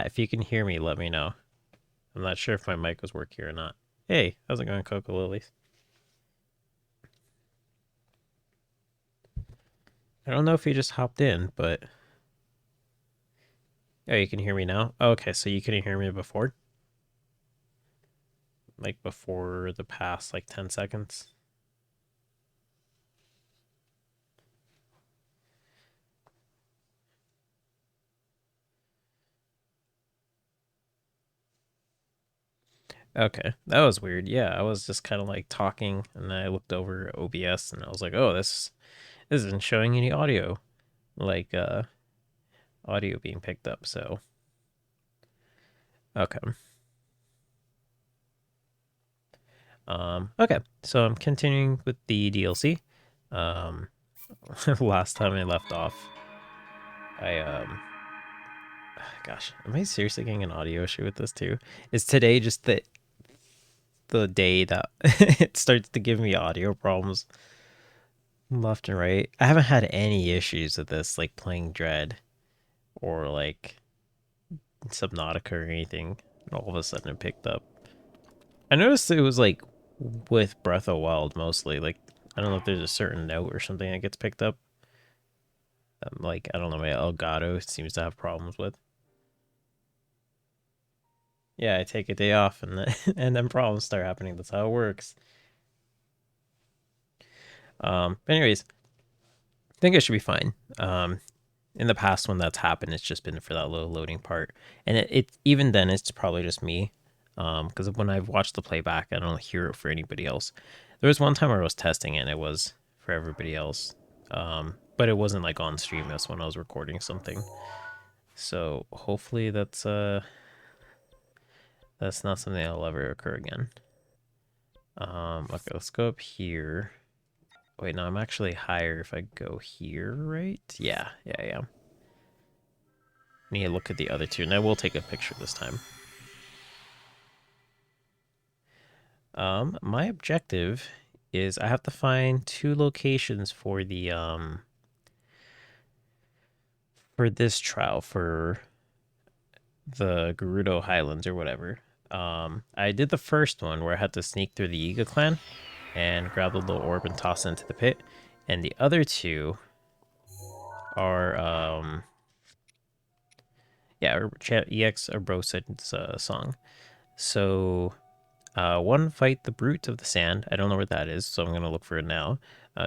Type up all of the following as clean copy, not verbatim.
If you can hear me, let me know. I'm not sure if my mic was working or not. Hey, how's it going, Coco Lilies? I don't know if you just hopped in, but oh, you can hear me now. Oh, okay, so you couldn't hear me before, like before the past like 10 seconds. Okay, that was weird. Yeah, I was just kind of like talking, and I looked over OBS, and I was like, "Oh, this isn't showing any audio, like audio being picked up." So okay, okay. So I'm continuing with the DLC. Um, last time I left off, I gosh, am I seriously getting an audio issue with this too? Is today just the day that it starts to give me audio problems left and right? I haven't had any issues with this, like playing Dread or like Subnautica or anything. And all of a sudden it picked up. I noticed it was like with Breath of Wild mostly. Like I don't know if there's a certain note or something that gets picked up. Like I don't know, my Elgato seems to have problems with. Yeah, I take a day off and then and then problems start happening. That's how it works. Anyways, I think I should be fine. In the past when that's happened, it's just been for that low loading part, and it even then it's probably just me. Because when I've watched the playback, I don't hear it for anybody else. There was one time where I was testing it, and it was for everybody else. But it wasn't like on stream. That's when I was recording something. So hopefully that's not something that'll ever occur again. Okay, let's go up here. Wait, no, I'm actually higher if I go here, right? Yeah. Need to look at the other two, and I will take a picture this time. My objective is I have to find two locations for the for this trial for the Gerudo Highlands or whatever. I did the first one where I had to sneak through the Yiga clan and grab the little orb and toss it into the pit, and the other two are yeah, EX Urbosa's song. So one, fight the brute of the sand. I don't know where that is, so I'm gonna look for it now.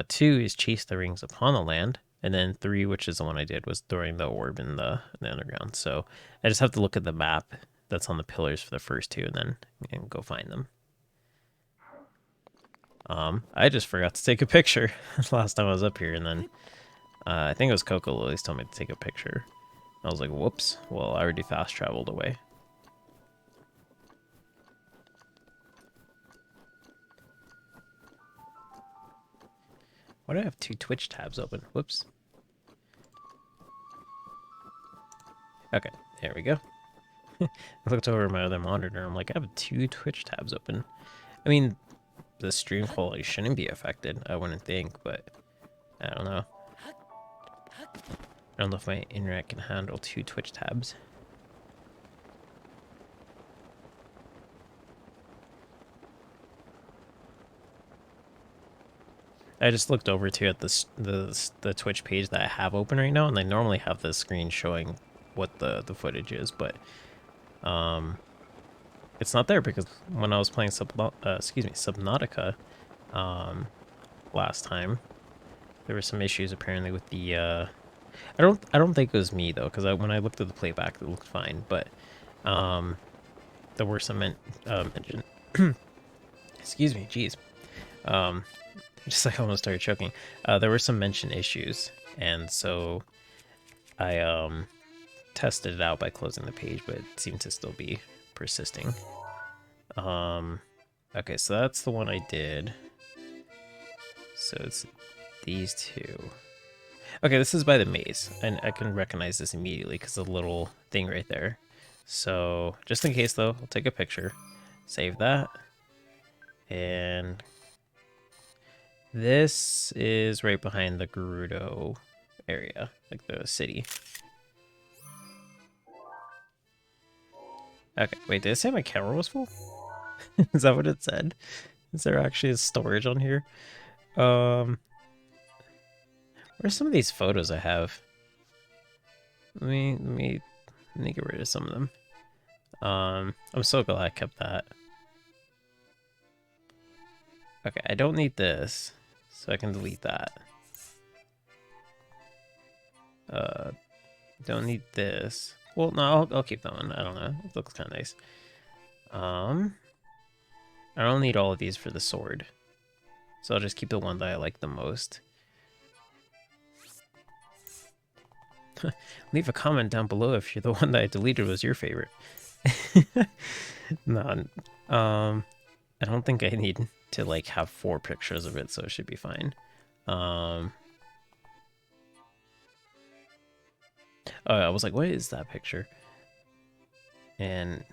Two is chase the rings upon the land, and then three, which is the one I did, was throwing the orb in the underground. So I just have to look at the map that's on the pillars for the first two, and then go find them. I just forgot to take a picture last time I was up here, and then I think it was Coco Lily's told me to take a picture. I was like, whoops. Well, I already fast traveled away. Why do I have two Twitch tabs open? Whoops. Okay, there we go. I looked over my other monitor. I'm like, I have two Twitch tabs open. I mean, the stream quality shouldn't be affected, I wouldn't think, but I don't know. I don't know if my internet can handle two Twitch tabs. I just looked over too at the Twitch page that I have open right now, and they normally have the screen showing what the footage is, but it's not there because when I was playing Subnautica last time, there were some issues apparently with the I don't think it was me though, because when I looked at the playback it looked fine, but there were some mention excuse me, jeez. Just like I almost started choking. There were some mention issues, and so I tested it out by closing the page, but it seemed to still be persisting. Okay, so that's the one I did. So it's these two. Okay, this is by the maze, and I can recognize this immediately because of the little thing right there. So just in case though, I'll take a picture, save that, and this is right behind the Gerudo area, like the city. Okay, wait, did it say my camera was full? Is that what it said? Is there actually a storage on here? Where's some of these photos I have? Let me get rid of some of them. I'm so glad I kept that. Okay, I don't need this, so I can delete that. Don't need this. Well, no, I'll keep that one. I don't know. It looks kind of nice. I don't need all of these for the sword, so I'll just keep the one that I like the most. Leave a comment down below if you're the one that I deleted was your favorite. No, I don't think I need to like have 4 pictures of it, so it should be fine. Oh, I was like, what is that picture? And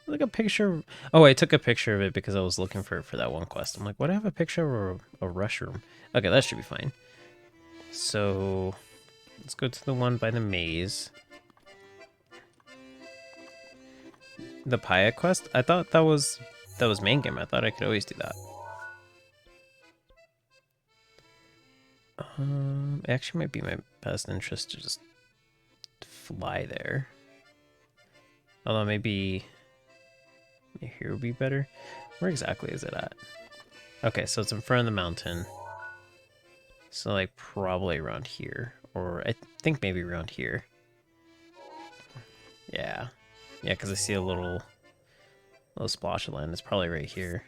like a picture. Oh, I took a picture of it because I was looking for it for that one quest. I'm like, what? I have a picture of a rush room. Okay, that should be fine. So let's go to the one by the maze. The Paya quest? I thought that was main game. I thought I could always do that. It actually might be my best interest to just fly there. Although maybe here would be better. Where exactly is it at? Okay, so it's in front of the mountain. So like probably around here. Or I think maybe around here. Yeah. Yeah, because I see a little splash of land. It's probably right here.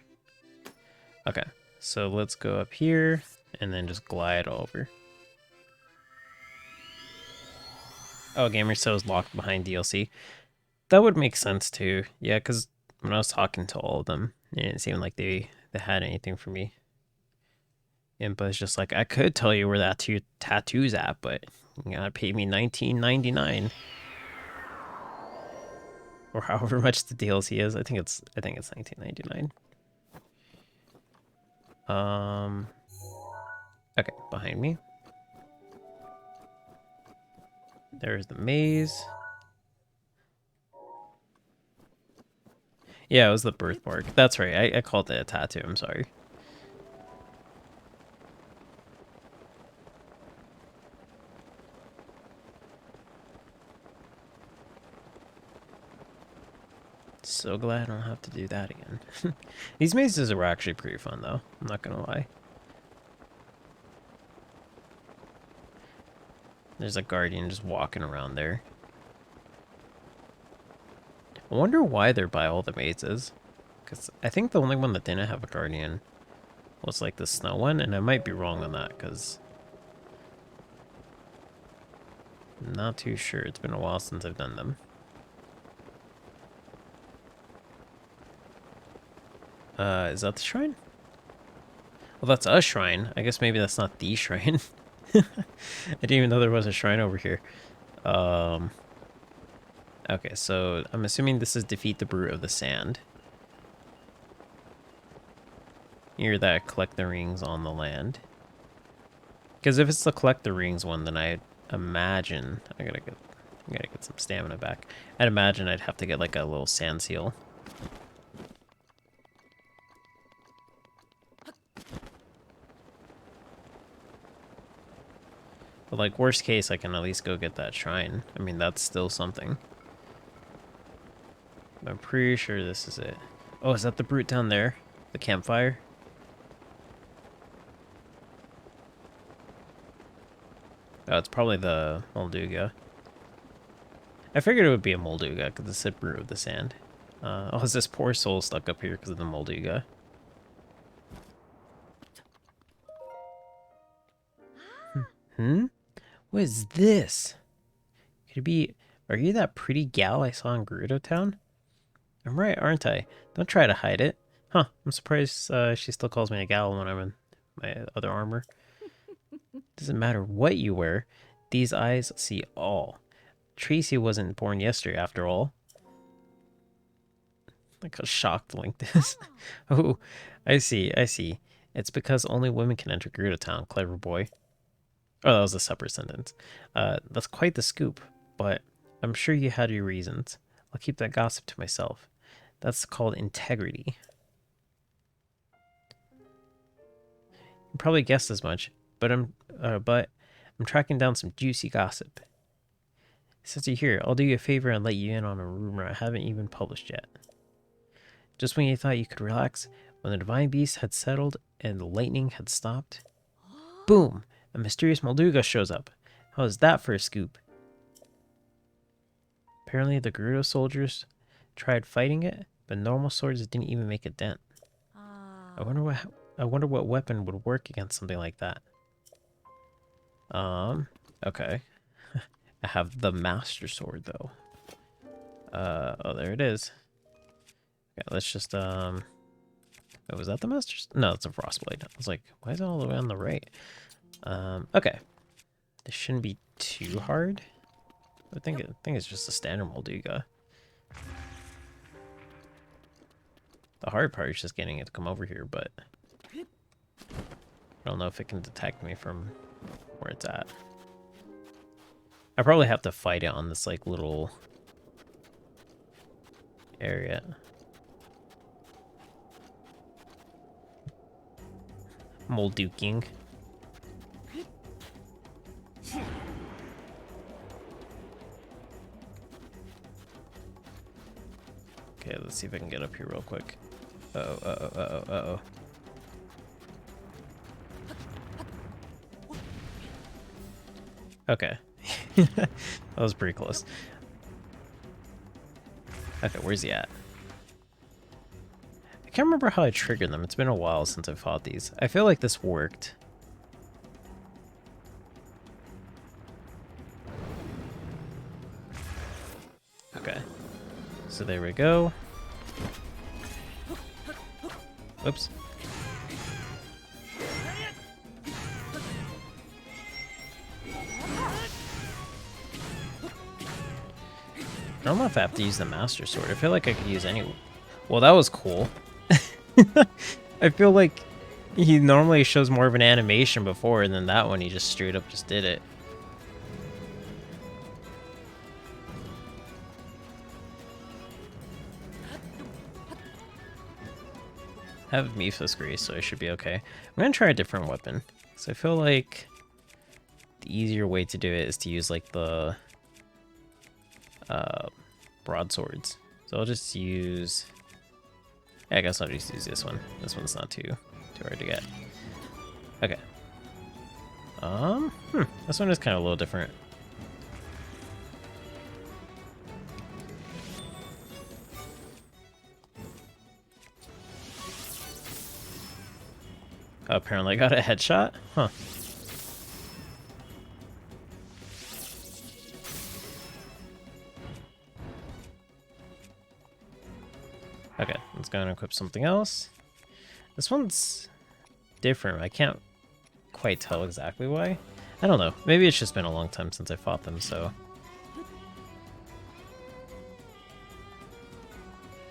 Okay, so let's go up here and then just glide over. Oh, Gamer Cell is locked behind DLC. That would make sense too. Yeah, because when I was talking to all of them, it didn't seem like they had anything for me. Impa is just like, I could tell you where that tattoo's at, but you gotta pay me $19.99. Or however much the DLC is. I think it's $19.99. Okay, behind me. There's the maze. Yeah, it was the birthmark. That's right. I called it a tattoo. I'm sorry. So glad I don't have to do that again. These mazes were actually pretty fun, though. I'm not gonna lie. There's a guardian just walking around there. I wonder why they're by all the mazes. Because I think the only one that didn't have a guardian was like the snow one, and I might be wrong on that, because I'm not too sure. It's been a while since I've done them. Is that the shrine? Well, that's a shrine. I guess maybe that's not the shrine. I didn't even know there was a shrine over here. Okay, so I'm assuming this is defeat the Brute of the Sand. You're that collect the rings on the land. Because if it's the collect the rings one, then I imagine I gotta get some stamina back. I'd imagine I'd have to get like a little sand seal. But like worst case, I can at least go get that shrine. I mean, that's still something. I'm pretty sure this is it. Oh, is that the brute down there? The campfire? Oh, it's probably the Molduga. I figured it would be a Molduga because it said Brute of the Sand. Oh, is this poor soul stuck up here because of the Molduga? Hmm? What is this? Could it be... Are you that pretty gal I saw in Gerudo Town? I'm right, aren't I? Don't try to hide it. Huh, I'm surprised she still calls me a gal when I'm in my other armor. Doesn't matter what you wear. These eyes see all. Tracy wasn't born yesterday, after all. Like how shocked Link is. Oh, I see. It's because only women can enter Gerudo Town, clever boy. Oh, that was a separate sentence. That's quite the scoop, but I'm sure you had your reasons. I'll keep that gossip to myself. That's called integrity. You probably guessed as much, but I'm tracking down some juicy gossip. Since you're here, I'll do you a favor and let you in on a rumor I haven't even published yet. Just when you thought you could relax, when the divine beast had settled and the lightning had stopped, boom! A mysterious Molduga shows up. How is that for a scoop? Apparently the GERUDO soldiers tried fighting it, but normal swords didn't even make a dent. I wonder what weapon would work against something like that. Okay. I have the Master Sword though. Oh, there it is. Okay, let's just oh, was that the Master? No, it's a Frostblade. I was like, why is it all the way on the right? Okay. This shouldn't be too hard. I think it's just a standard Molduga. The hard part is just getting it to come over here, but I don't know if it can detect me from where it's at. I probably have to fight it on this like little area. Molduking. Okay, let's see if I can get up here real quick. Uh-oh. Okay. That was pretty close. Okay, where's he at? I can't remember how I triggered them. It's been a while since I fought these. I feel like this worked. Okay. So there we go. Oops. I don't know if I have to use the Master Sword. I feel like I could use any... Well, that was cool. I feel like he normally shows more of an animation before, and then that one he just straight up just did it. I have Mepha's Grace, so I should be okay. I'm gonna try a different weapon, because I feel like the easier way to do it is to use like the broadswords. So I'll just use... Yeah, I guess I'll just use this one. This one's not too hard to get. Okay. This one is kind of a little different. Apparently I got a headshot? Huh. Okay, let's go and equip something else. This one's different. I can't quite tell exactly why. I don't know. Maybe it's just been a long time since I fought them, so...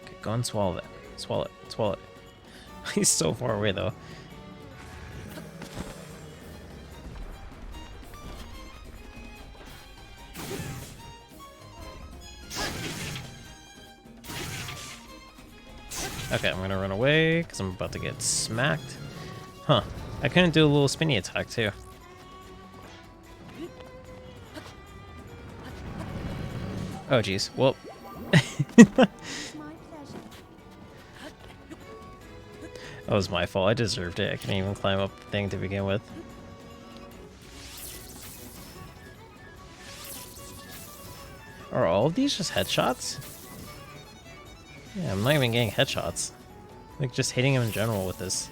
Okay, go and swallow that. Swallow it. Swallow it. He's so far away, though. Okay, I'm gonna run away because I'm about to get smacked. Huh. I couldn't do a little spinny attack, too. Oh, jeez. Well. That was my fault. I deserved it. I couldn't even climb up the thing to begin with. Are all of these just headshots? Yeah, I'm not even getting headshots. Like, just hitting him in general with this.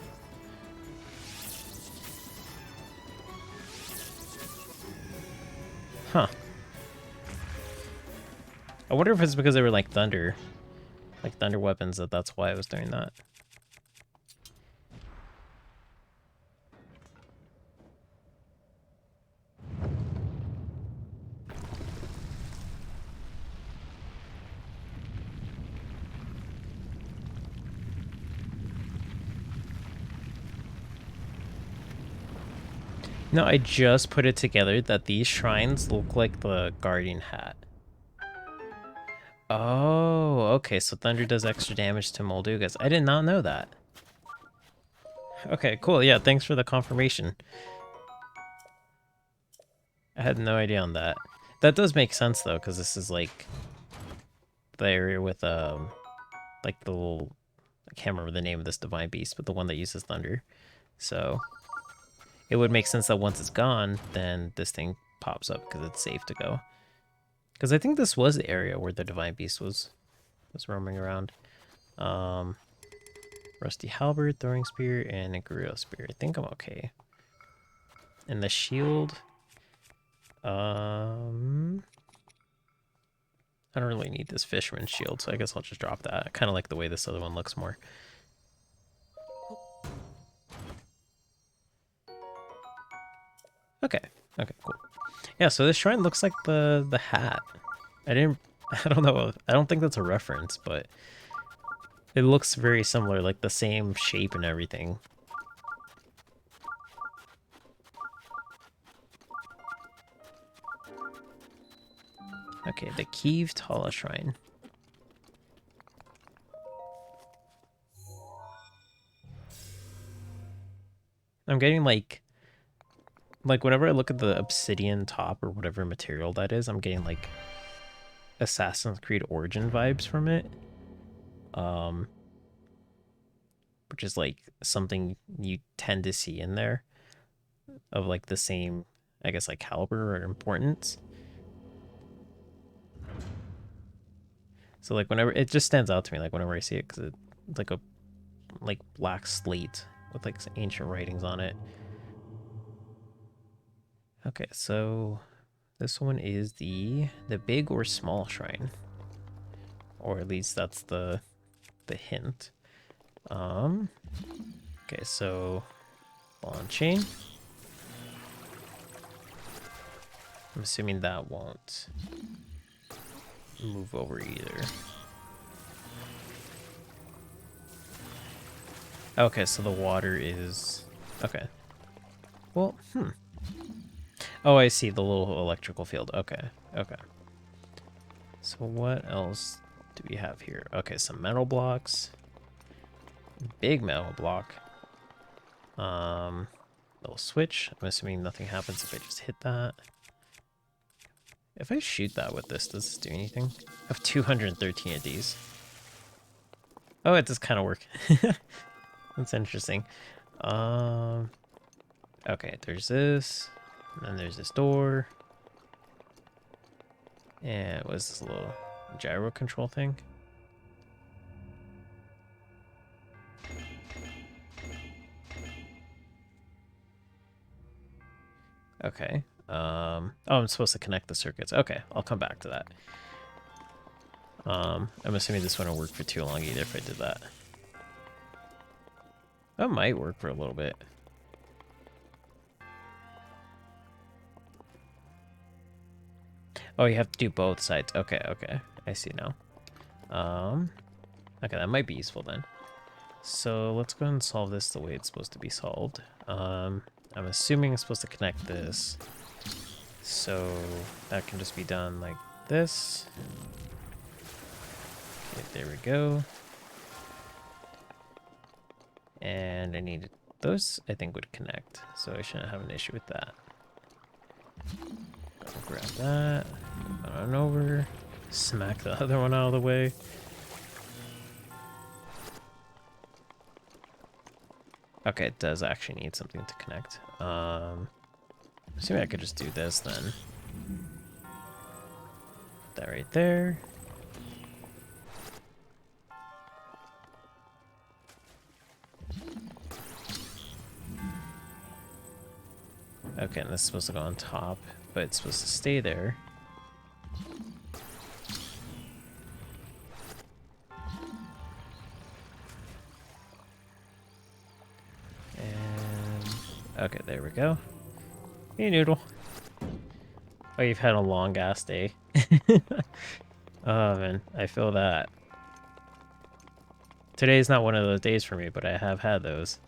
Huh. I wonder if it's because they were like thunder weapons, that's why I was doing that. No, I just put it together that these shrines look like the Guardian hat. Oh, okay, so thunder does extra damage to Moldugas. I did not know that. Okay, cool. Yeah, thanks for the confirmation. I had no idea on that. That does make sense though, because this is like the area with like the little, I can't remember the name of this divine beast, but the one that uses thunder. So it would make sense that once it's gone, then this thing pops up because it's safe to go. Because I think this was the area where the divine beast was roaming around. Rusty halberd, throwing spear, and a Gerudo spear. I think I'm okay. And the shield. I don't really need this fisherman shield, so I guess I'll just drop that. I kind of like the way this other one looks more. Okay. Okay, cool. Yeah, so this shrine looks like the hat. I don't know. I don't think that's a reference, but it looks very similar, like the same shape and everything. Okay, the KEIVE TALA shrine. I'm getting like whenever I look at the obsidian top or whatever material that is, I'm getting like Assassin's Creed Origin vibes from it. Which is like something you tend to see in there of like the same, I guess, like caliber or importance. So like whenever it just stands out to me, like whenever I see it, because it's like a black slate with like ancient writings on it. Okay, so this one is the big or small shrine, or at least that's the hint. Okay, so ball and chain. I'm assuming that won't move over either. Okay, so the water is... Okay. Well, Oh, I see, the little electrical field. Okay, okay. So what else do we have here? Okay, some metal blocks. Big metal block. Little switch. I'm assuming nothing happens if I just hit that. If I shoot that with this, does this do anything? I have 213 of these. Oh, it does kind of work. That's interesting. Okay, there's this. And then there's this door. And what's this little gyro control thing? Okay. Oh, I'm supposed to connect the circuits. Okay, I'll come back to that. I'm assuming this wouldn't work for too long either if I did that. That might work for a little bit. Oh, you have to do both sides. Okay, okay. I see now. Okay, that might be useful then. So let's go ahead and solve this the way it's supposed to be solved. I'm assuming it's supposed to connect this. So that can just be done like this. Okay, there we go. And I need those, I think, would connect. So I shouldn't have an issue with that. I'll grab that, move on over, smack the other one out of the way. Okay, it does actually need something to connect. Assuming I could just do this then. That right there. Okay, and this is supposed to go on top, but it's supposed to stay there. And okay, there we go. Hey, Noodle. Oh, you've had a long ass day. Oh man, I feel that. Today's not one of those days for me, but I have had those.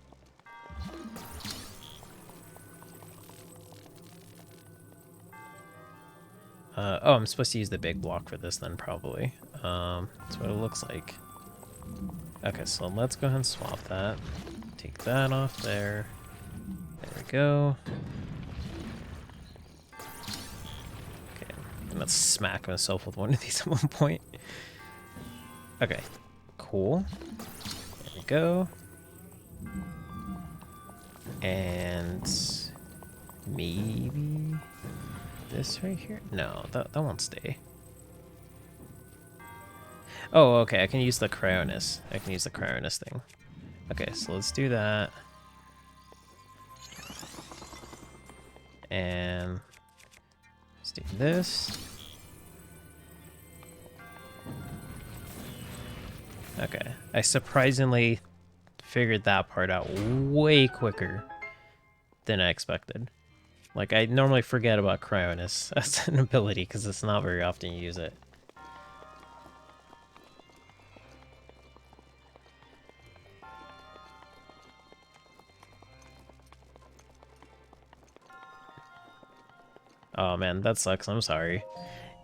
Oh, I'm supposed to use the big block for this then, probably. That's what it looks like. Okay, so let's go ahead and swap that. Take that off there. There we go. Okay, I'm gonna smack myself with one of these at one point. Okay, cool. There we go. And maybe this right here? No, that won't stay. Oh, okay, I can use the cryonis. I can use the cryonis thing. Okay, so let's do that. And let's do this. Okay, I surprisingly figured that part out way quicker than I expected. Like, I normally forget about cryonis as an ability because it's not very often you use it. Oh man, that sucks. I'm sorry.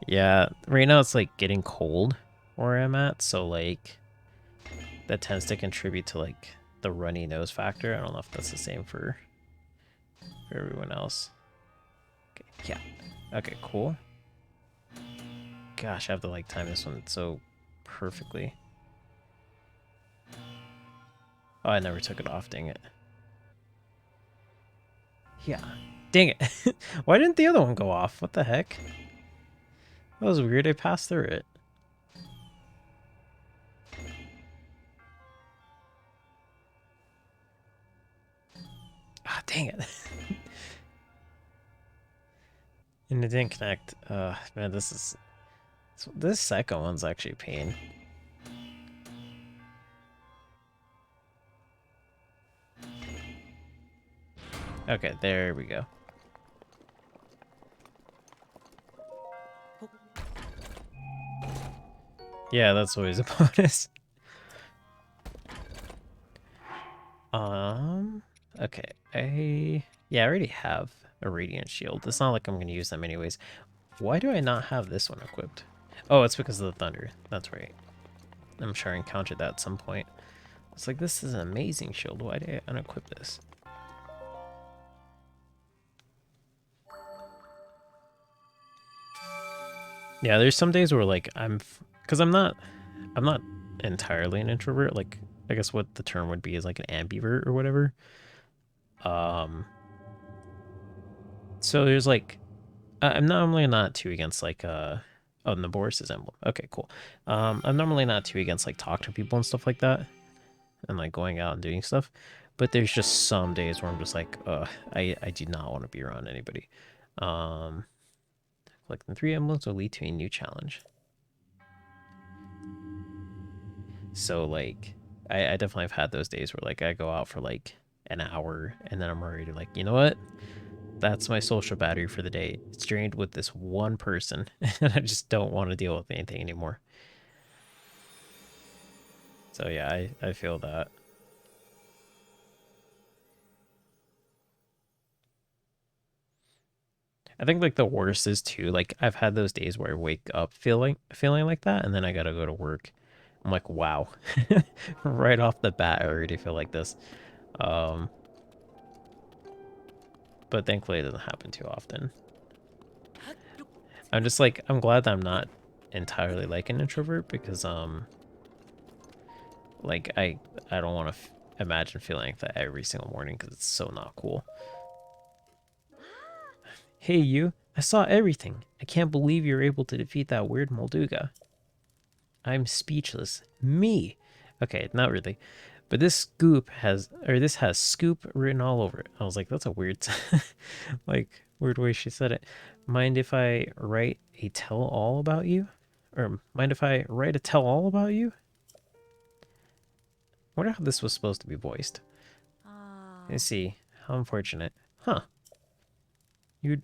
Yeah, right now it's like getting cold where I'm at, so like that tends to contribute to like the runny nose factor. I don't know if that's the same for everyone else. Okay, yeah. Okay, cool. Gosh, I have to like time this one so perfectly. Oh, I never took it off, dang it. Yeah. Dang it. Why didn't the other one go off? What the heck? That was weird. I passed through it. Ah, dang it. And it didn't connect. Man, this second one's actually a pain. Okay, there we go. Yeah, that's always a bonus. Okay. Yeah, I already have a radiant shield. It's not like I'm gonna use them anyways. Why do I not have this one equipped? Oh, it's because of the thunder. That's right. I'm sure I encountered that at some point. It's like, this is an amazing shield. Why did I unequip this? Yeah, there's some days where like because I'm not entirely an introvert. Like, I guess what the term would be is like an ambivert or whatever. So there's like, I'm normally not too against like oh, Naboris' emblem. Okay, cool. I'm normally not too against like talking to people and stuff like that, and like going out and doing stuff. But there's just some days where I'm just like, I do not want to be around anybody. Collecting 3 emblems will lead to a new challenge. So like, I definitely have had those days where like I go out for like an hour and then I'm already like, you know what? That's my social battery for the day. It's drained with this one person, and I just don't want to deal with anything anymore. So yeah, I feel that. I think like the worst is too, like I've had those days where I wake up feeling like that, and then I gotta go to work. I'm like, wow. Right off the bat, I already feel like this. Um, but thankfully it doesn't happen too often. I'm just like, I'm glad that I'm not entirely like an introvert because like I don't want to imagine feeling like that every single morning because it's so not cool. Hey you, I saw everything. I can't believe you were able to defeat that weird Molduga. I'm speechless. Me. Okay, not really. But this has scoop written all over it. I was like, that's a weird like weird way she said it. Mind if I write a tell all about you? Or mind if I write a tell all about you? I wonder how this was supposed to be voiced. Let's see. How unfortunate. Huh. You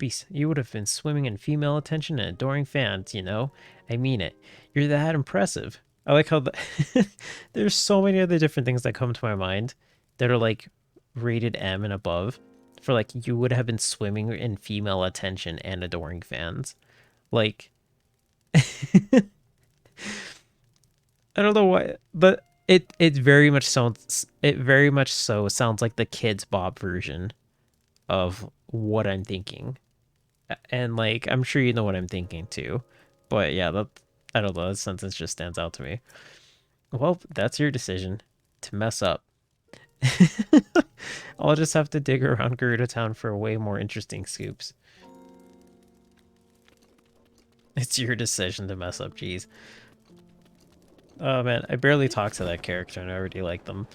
would have been swimming in female attention and adoring fans, you know? I mean it. You're that impressive. I like how there's so many other different things that come to my mind that are like rated M and above for like you would have been swimming in female attention and adoring fans. Like, I don't know why, but it very much sounds, it very much so sounds like the Kids Bop version of what I'm thinking. And like, I'm sure you know what I'm thinking too. But yeah, that, I don't know, that sentence just stands out to me. Well, that's your decision to mess up. I'll just have to dig around Gerudo Town for way more interesting scoops. It's your decision to mess up, geez. Oh man, I barely talked to that character and I already like them.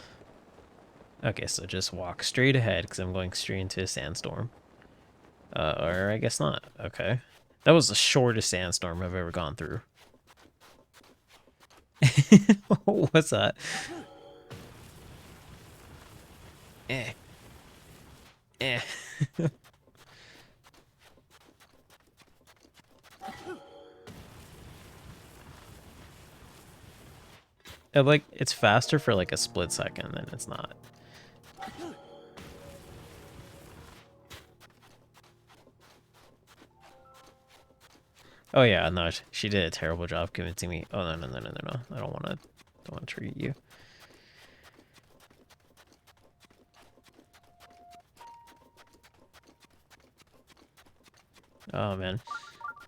Okay, so just walk straight ahead because I'm going straight into a sandstorm. Or I guess not. Okay. That was the shortest sandstorm I've ever gone through. What's that? Eh. Eh. And like, it's faster for like a split second, then it's not. Oh yeah, no, she did a terrible job convincing me. Oh no, no, no, no, no, no. I don't want to treat you. Oh man.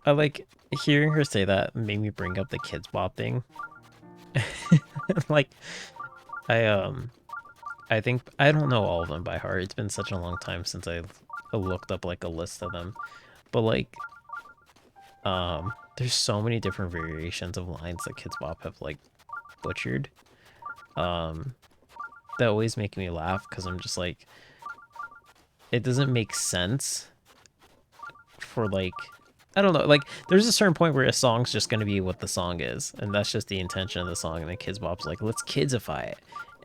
I like hearing her say that made me bring up the Kids Bop thing. Like, I think I don't know all of them by heart. It's been such a long time since I looked up like a list of them. But like, there's so many different variations of lines that Kids Bop have like butchered. That always make me laugh because I'm just like, it doesn't make sense for like, I don't know, like there's a certain point where a song's just gonna be what the song is, and that's just the intention of the song, and then Kids Bop's like, let's kidsify it.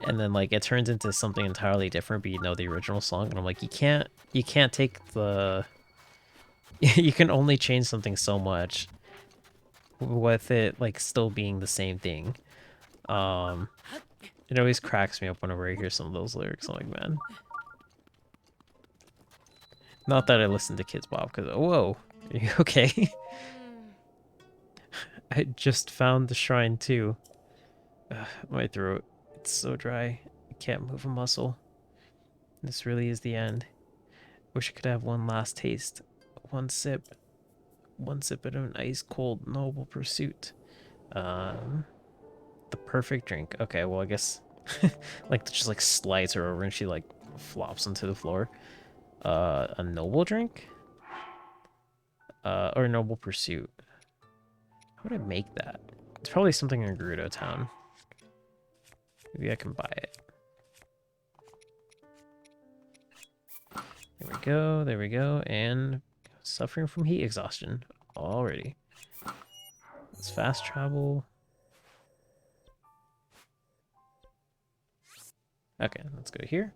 And then like it turns into something entirely different, but you know the original song, and I'm like, you can't take the you can only change something so much with it like still being the same thing. It always cracks me up whenever I hear some of those lyrics. I'm like, man. Not that I listen to Kids Bop, because whoa, are you okay? I just found the shrine too. My throat, it's so dry. I can't move a muscle. This really is the end. Wish I could have one last taste. One sip. One sip of an ice cold noble pursuit. The perfect drink. Okay, well I guess like just like slides her over and she like flops onto the floor. A noble drink? Or noble pursuit. How would I make that? It's probably something in Gerudo Town. Maybe I can buy it. There we go, and suffering from heat exhaustion already. Let's fast travel. Okay, let's go here.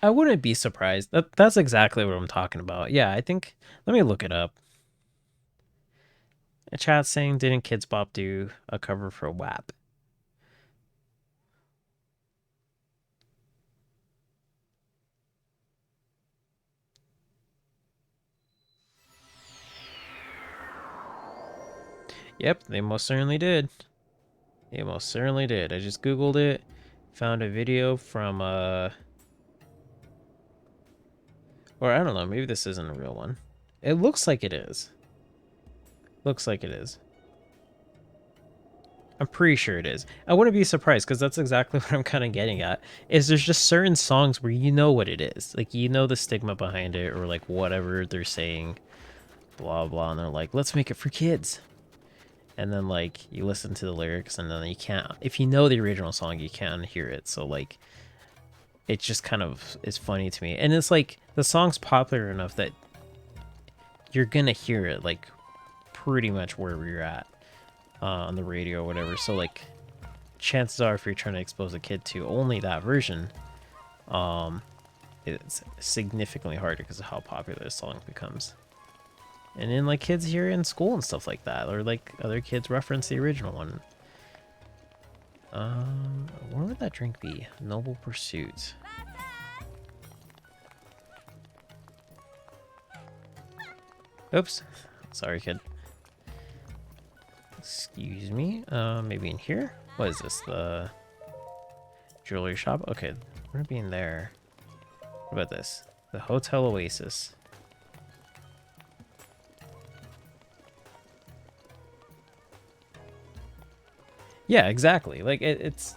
I wouldn't be surprised. That's exactly what I'm talking about. Yeah, I think, let me look it up. A chat saying, didn't Kids Bop do a cover for WAP? Yep, they most certainly did. They most certainly did. I just Googled it, found a video from, or I don't know, maybe this isn't a real one. It looks like it is. Looks like it is. I'm pretty sure it is. I wouldn't be surprised because that's exactly what I'm kind of getting at. Is there's just certain songs where you know what it is. Like, you know the stigma behind it or like whatever they're saying, blah, blah. And they're like, let's make it for kids. And then like you listen to the lyrics and then you can't, if you know the original song, you can't hear it. So like, it just kind of is funny to me. And it's like, the song's popular enough that you're going to hear it like pretty much wherever you're at. On the radio or whatever, so like chances are if you're trying to expose a kid to only that version, it's significantly harder because of how popular this song becomes. And then like kids hear it in school and stuff like that, or like other kids reference the original one. Where would that drink be? Noble Pursuit. Oops. Sorry, kid. Excuse me. Maybe in here? What is this? The jewelry shop? Okay, we're gonna be in there. What about this? The Hotel Oasis. Yeah, exactly. Like it's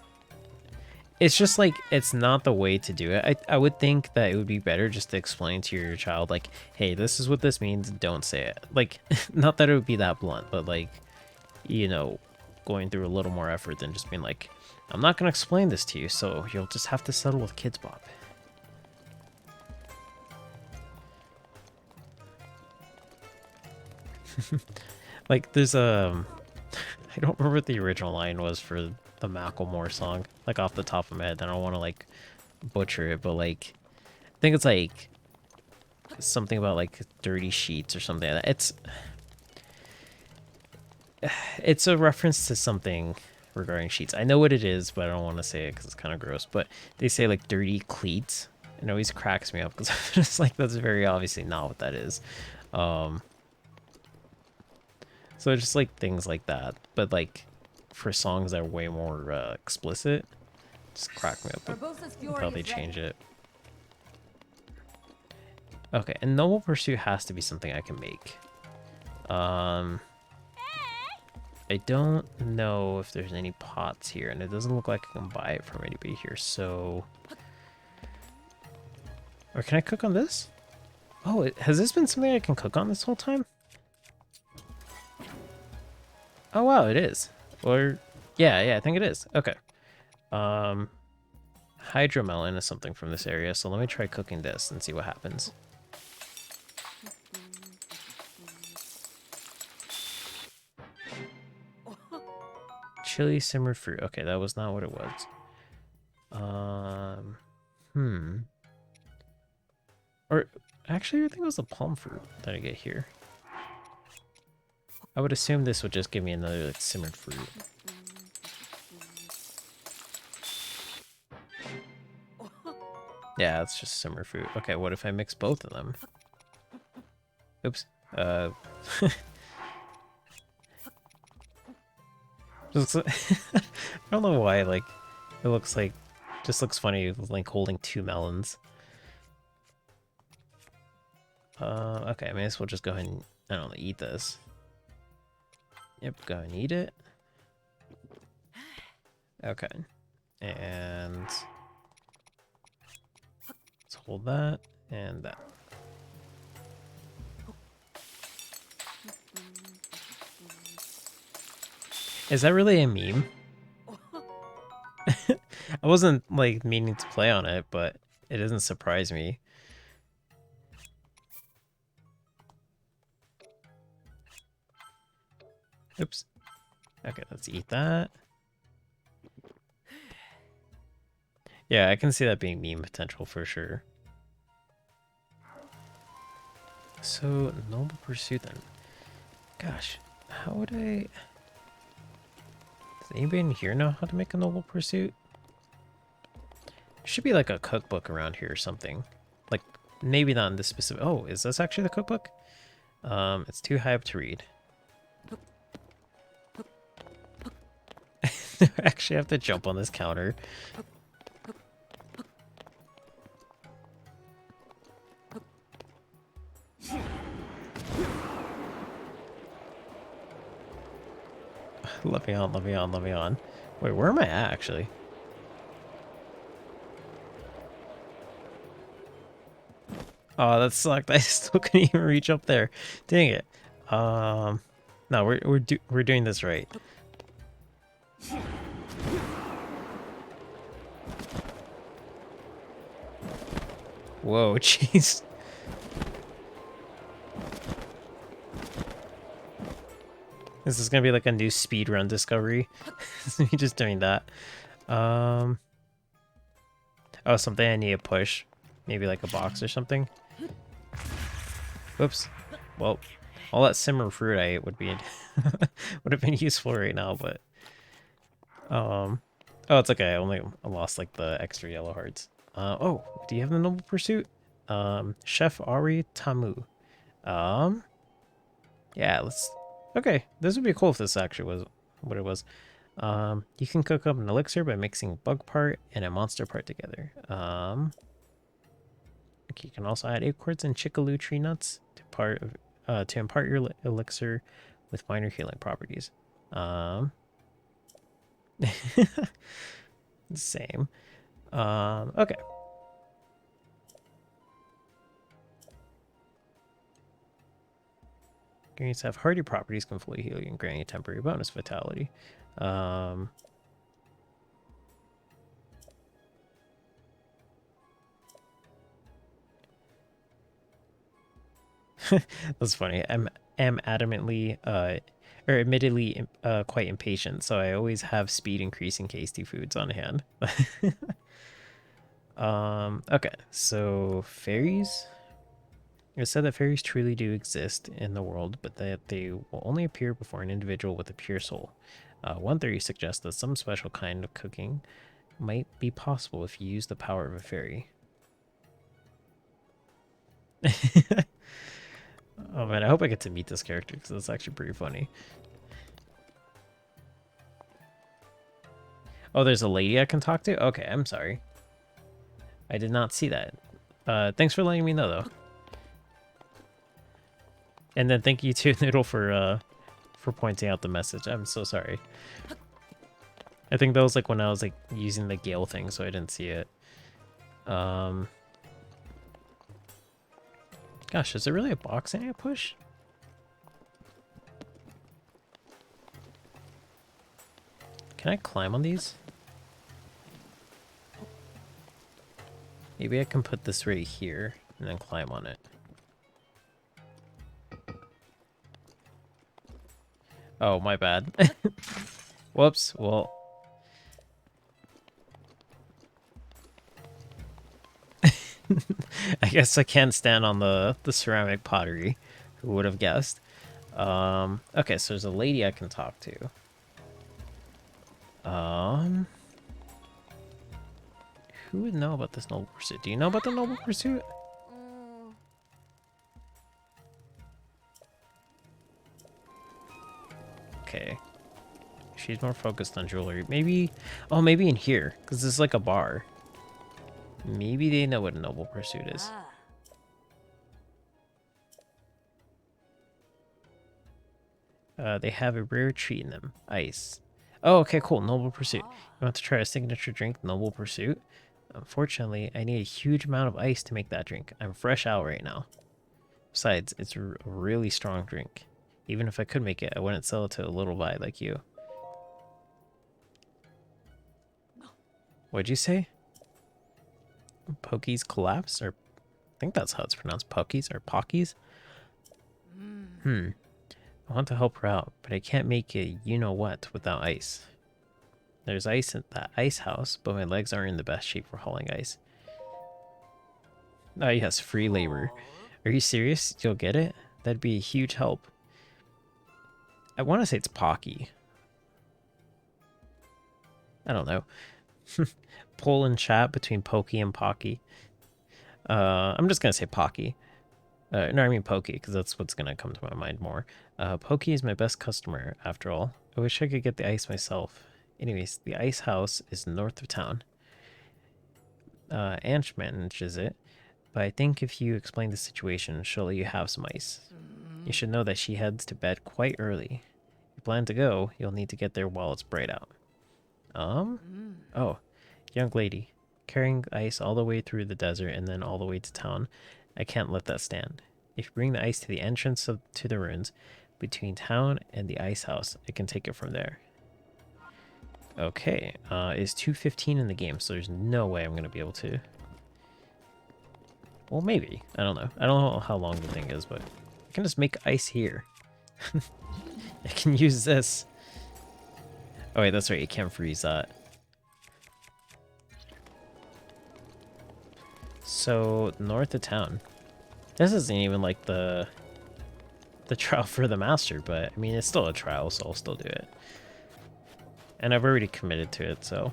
just like it's not the way to do it. I would think that it would be better just to explain to your child like, hey, this is what this means, don't say it. Like not that it would be that blunt, but like, you know, going through a little more effort than just being like, I'm not gonna explain this to you, so you'll just have to settle with Kids Bop. Like there's I don't remember what the original line was for the Macklemore song, like off the top of my head. I don't want to like butcher it, but like I think it's like something about like dirty sheets or something like that. It's a reference to something regarding sheets. I know what it is, but I don't want to say it because it's kind of gross. But they say like dirty cleats. It always cracks me up because it's like that's very obviously not what that is. Um, so it's just like things like that, but like for songs that are way more explicit, just crack me up with how they change it. Okay, and Noble Pursuit has to be something I can make. I don't know if there's any pots here, and it doesn't look like I can buy it from anybody here, so... Or can I cook on this? Oh, has this been something I can cook on this whole time? Oh wow, it is. Or, yeah, I think it is. Okay. Hydromelon is something from this area, so let me try cooking this and see what happens. Chili simmered fruit. Okay, that was not what it was. Or, actually, I think it was the palm fruit that I get here. I would assume this would just give me another like, simmered fruit. Yeah, it's just simmered fruit. Okay, what if I mix both of them? Oops. I don't know why, like, it looks like, just looks funny, like holding two melons. Okay, I may as well just go ahead and, I don't know, eat this. Yep, go and eat it. Okay. And let's hold that and that. Is that really a meme? I wasn't like meaning to play on it, but it doesn't surprise me. Oops. Okay, let's eat that. Yeah, I can see that being meme potential for sure. So, Noble Pursuit then. Gosh, how would I... Does anybody in here know how to make a Noble Pursuit? There should be like a cookbook around here or something. Like, maybe not in this specific... Oh, is this actually the cookbook? It's too high up to read. I actually have to jump on this counter. Let me on, let me on, let me on. Wait, where am I at, actually? Oh, that sucked. I still couldn't even reach up there. Dang it. No, we're doing this right. Whoa, jeez. This is gonna be like a new speedrun discovery. Me just doing that. Oh, something I need to push. Maybe like a box or something. Whoops. Well, all that simmer fruit I ate would be would have been useful right now, but oh, it's okay. I lost like the extra yellow hearts. Oh, do you have the Noble Pursuit? Chef Ari Tamu. Yeah, let's... Okay, this would be cool if this actually was what it was. You can cook up an elixir by mixing bug part and a monster part together. Okay, you can also add acorns and chickaloo tree nuts to impart your elixir with minor healing properties. Same. Okay. Greens have hardy properties, can fully heal you and grant you temporary bonus vitality. That's funny. Am adamantly or admittedly quite impatient, so I always have speed increasing tasty foods on hand. Okay, so fairies. It's said that fairies truly do exist in the world, but that they will only appear before an individual with a pure soul. One theory suggests that some special kind of cooking might be possible if you use the power of a fairy. Oh man, I hope I get to meet this character because it's actually pretty funny. Oh, there's a lady I can talk to? Okay, I'm sorry. I did not see that. Thanks for letting me know, though. And then thank you to Noodle for pointing out the message. I'm so sorry. I think that was like when I was like using the Gale thing, so I didn't see it. Gosh, is there really a box I need to push? Can I climb on these? Maybe I can put this right here and then climb on it. Oh, my bad. Whoops. Well, I guess I can't stand on the ceramic pottery. Who would have guessed? Okay, so there's a lady I can talk to. Who would know about this noble pursuit? Do you know about the noble pursuit? Okay. She's more focused on jewelry. Maybe... Oh, maybe in here. Because this is like a bar. Maybe they know what a noble pursuit is. They have a rare treat in them. Ice. Oh, okay, cool. Noble pursuit. You want to try a signature drink, Noble Pursuit? Unfortunately, I need a huge amount of ice to make that drink. I'm fresh out right now. Besides, it's a really strong drink. Even if I could make it, I wouldn't sell it to a little guy like you. What'd you say? Pokies collapse? Or I think that's how it's pronounced. Pokies or Pockies? I want to help her out, but I can't make it you-know-what without ice. There's ice at that ice house, but my legs aren't in the best shape for hauling ice. Oh yes, free labor. Are you serious? You'll get it? That'd be a huge help. I want to say it's Pocky. I don't know. Pull and chat between Pokey and Pocky. I'm just gonna say Pocky. No, I mean Pokey, because that's what's gonna come to my mind more. Pokey is my best customer, after all. I wish I could get the ice myself. Anyways, the ice house is north of town. Ange manages it, but I think if you explain the situation, she'll let you have some ice. You should know that she heads to bed quite early. If you plan to go, you'll need to get there while it's bright out. Oh, young lady, carrying ice all the way through the desert and then all the way to town, I can't let that stand. If you bring the ice to the entrance to the ruins, between town and the ice house, I can take it from there. Okay, it's 2:15 in the game, so there's no way I'm going to be able to... Well, maybe. I don't know. I don't know how long the thing is, but I can just make ice here. I can use this. Oh wait, that's right, you can't freeze that. So, north of town. This isn't even like the trial for the master, but I mean, it's still a trial, so I'll still do it. And I've already committed to it, so.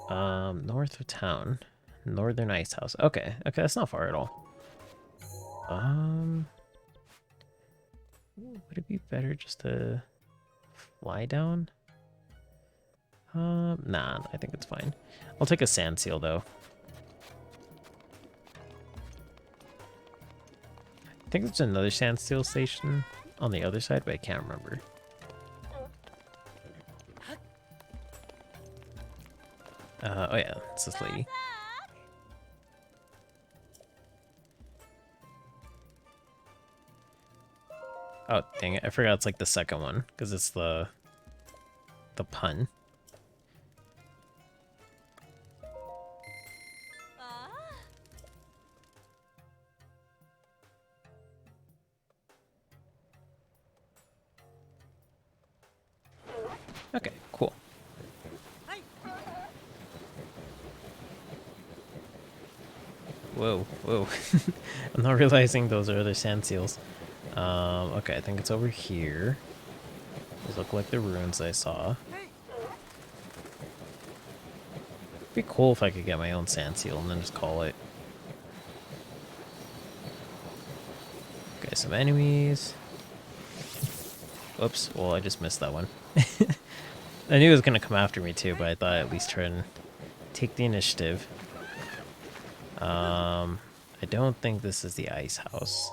North of town. Northern Ice House. Okay, okay, that's not far at all. Would it be better just to fly down? Nah, I think it's fine. I'll take a sand seal though. I think there's another sand seal station on the other side, but I can't remember. Oh yeah, it's this lady. Oh, dang it. I forgot it's like the second one, because it's the pun. Okay, cool. Whoa, whoa. I'm not realizing those are other sand seals. Okay, I think it's over here. These look like the ruins I saw. It'd be cool if I could get my own sand seal and then just call it. Okay, some enemies. Oops, well, I just missed that one. I knew it was going to come after me too, but I thought I'd at least try and take the initiative. I don't think this is the ice house.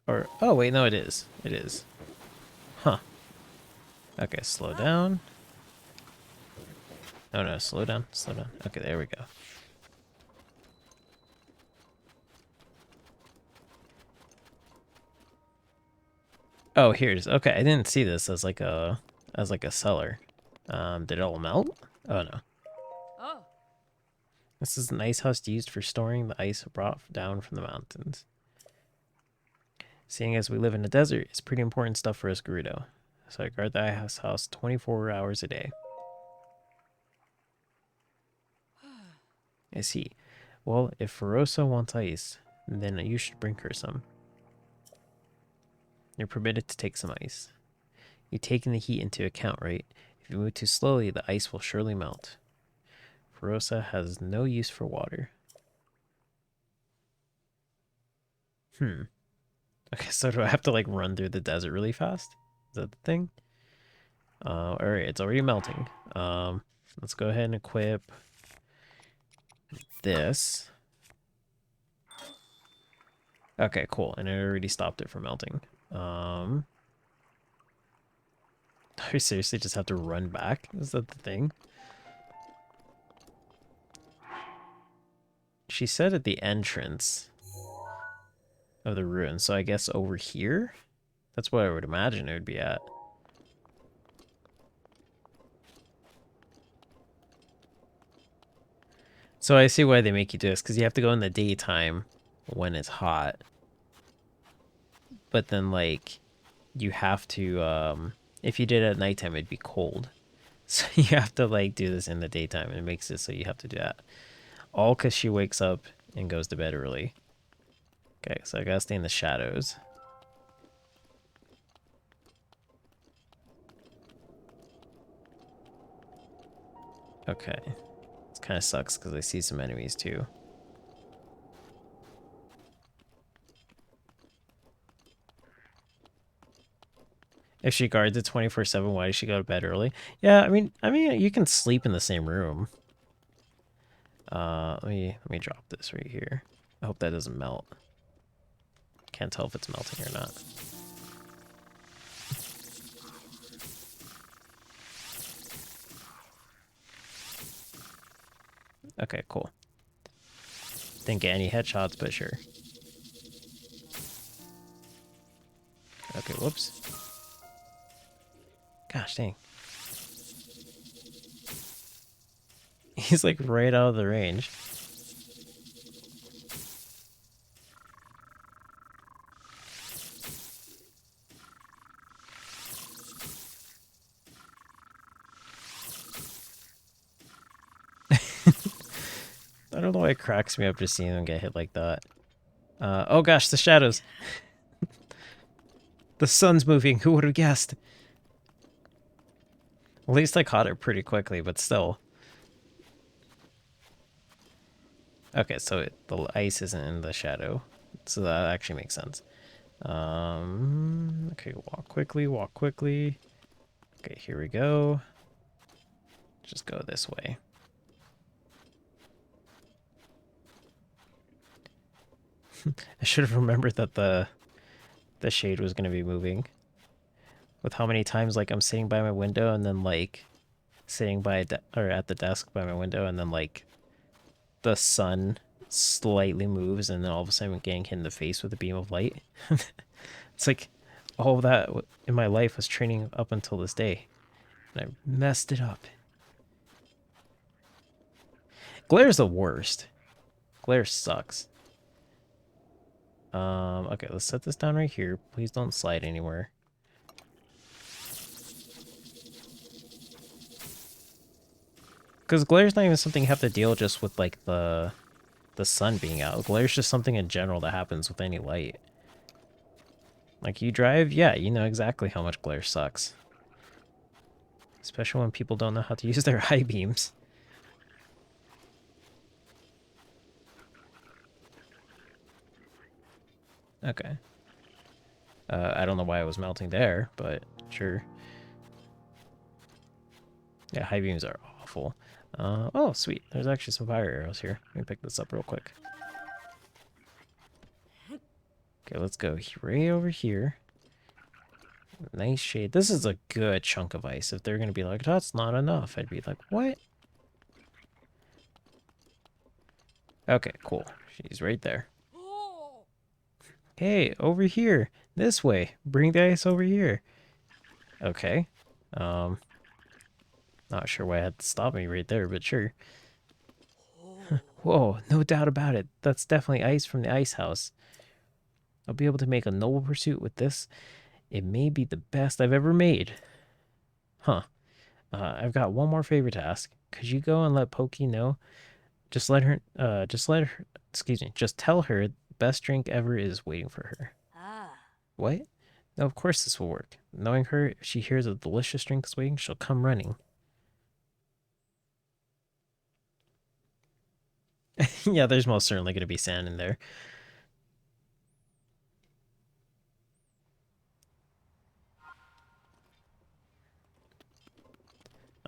Or, oh wait, no it is. It is. Huh. Okay, slow down. Oh no, slow down, slow down. Okay, there we go. Oh, here's, okay, I didn't see this as like a cellar. Did it all melt? Oh no. Oh. This is an ice house used for storing the ice brought down from the mountains. Seeing as we live in a desert, it's pretty important stuff for us Gerudo. So I guard the ice house 24 hours a day. I see. Well, if Urbosa wants ice, then you should bring her some. You're permitted to take some ice. You're taking the heat into account, right? If you move too slowly, the ice will surely melt. Urbosa has no use for water. Okay, so do I have to like run through the desert really fast? Is that the thing? Alright, it's already melting. Let's go ahead and equip this. Okay, cool. And I already stopped it from melting. I seriously just have to run back? Is that the thing? She said at the entrance of the ruin, so I guess over here? That's what I would imagine it would be at. So I see why they make you do this, because you have to go in the daytime when it's hot. But then, like, you have to, if you did it at nighttime, it'd be cold. So you have to, like, do this in the daytime, and it makes it so you have to do that. All because she wakes up and goes to bed early. Okay, so I gotta stay in the shadows. Okay. This kind of sucks because I see some enemies too. If she guards it 24/7, why does she go to bed early? Yeah, I mean, you can sleep in the same room. Let me drop this right here. I hope that doesn't melt. Can't tell if it's melting or not. Okay, cool. Didn't get any headshots, but sure. Okay, whoops. Gosh dang. He's like right out of the range. I don't know why it cracks me up just seeing them get hit like that. Oh gosh, the shadows. The sun's moving, who would have guessed? At least I caught it pretty quickly, but still. Okay, so the ice isn't in the shadow. So that actually makes sense. Okay, walk quickly, walk quickly. Okay, here we go. Just go this way. I should have remembered that the shade was going to be moving. With how many times like I'm sitting by my window and then like sitting by or at the desk by my window and then like the sun slightly moves and then all of a sudden I'm getting hit in the face with a beam of light. It's like all of that in my life was training up until this day. And I messed it up. Glare's the worst. Glare sucks. Okay, let's set this down right here. Please don't slide anywhere. Because glare's not even something you have to deal just with like the sun being out. Glare's just something in general that happens with any light. Like you drive, yeah, you know exactly how much glare sucks. Especially when people don't know how to use their high beams. Okay. I don't know why I was melting there, but sure. Yeah, high beams are awful. Oh, sweet. There's actually some fire arrows here. Let me pick this up real quick. Okay, let's go way over here. Nice shade. This is a good chunk of ice. If they're going to be like, that's not enough, I'd be like, what? Okay, cool. She's right there. Hey, over here. This way. Bring the ice over here. Okay. Not sure why I had to stop me right there, but sure. Whoa, no doubt about it. That's definitely ice from the ice house. I'll be able to make a noble pursuit with this. It may be the best I've ever made. Huh. I've got one more favor to ask. Could you go and let Pokey know? Just let her, excuse me, just tell her best drink ever is waiting for her. What? No, of course this will work. Knowing her, if she hears a delicious drink is waiting, she'll come running. Yeah, there's most certainly going to be sand in there.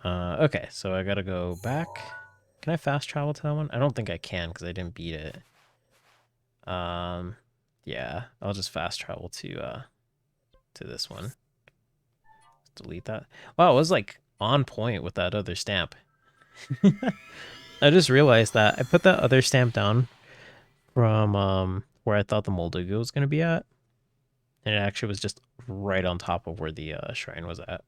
Okay, so I gotta go back. Can I fast travel to that one? I don't think I can because I didn't beat it. Yeah, I'll just fast travel to this one. Delete that. Wow, it was like on point with that other stamp. I just realized that I put that other stamp down from where I thought the Moldugo was gonna be at, and it actually was just right on top of where the shrine was at.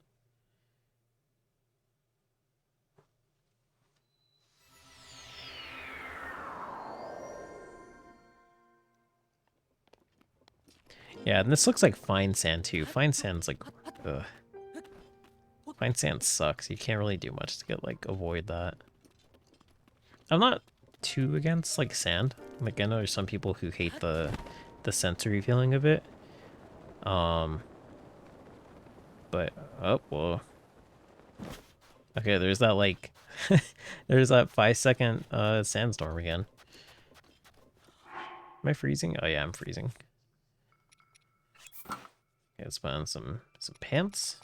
Yeah, and this looks like fine sand too. Fine sand's like, ugh. Fine sand sucks. You can't really do much to get like avoid that. I'm not too against like sand. Like I know there's some people who hate the sensory feeling of it. But oh whoa. Okay, there's that like there's that 5-second sandstorm again. Am I freezing? Oh yeah, I'm freezing. Okay, let's put on some pants.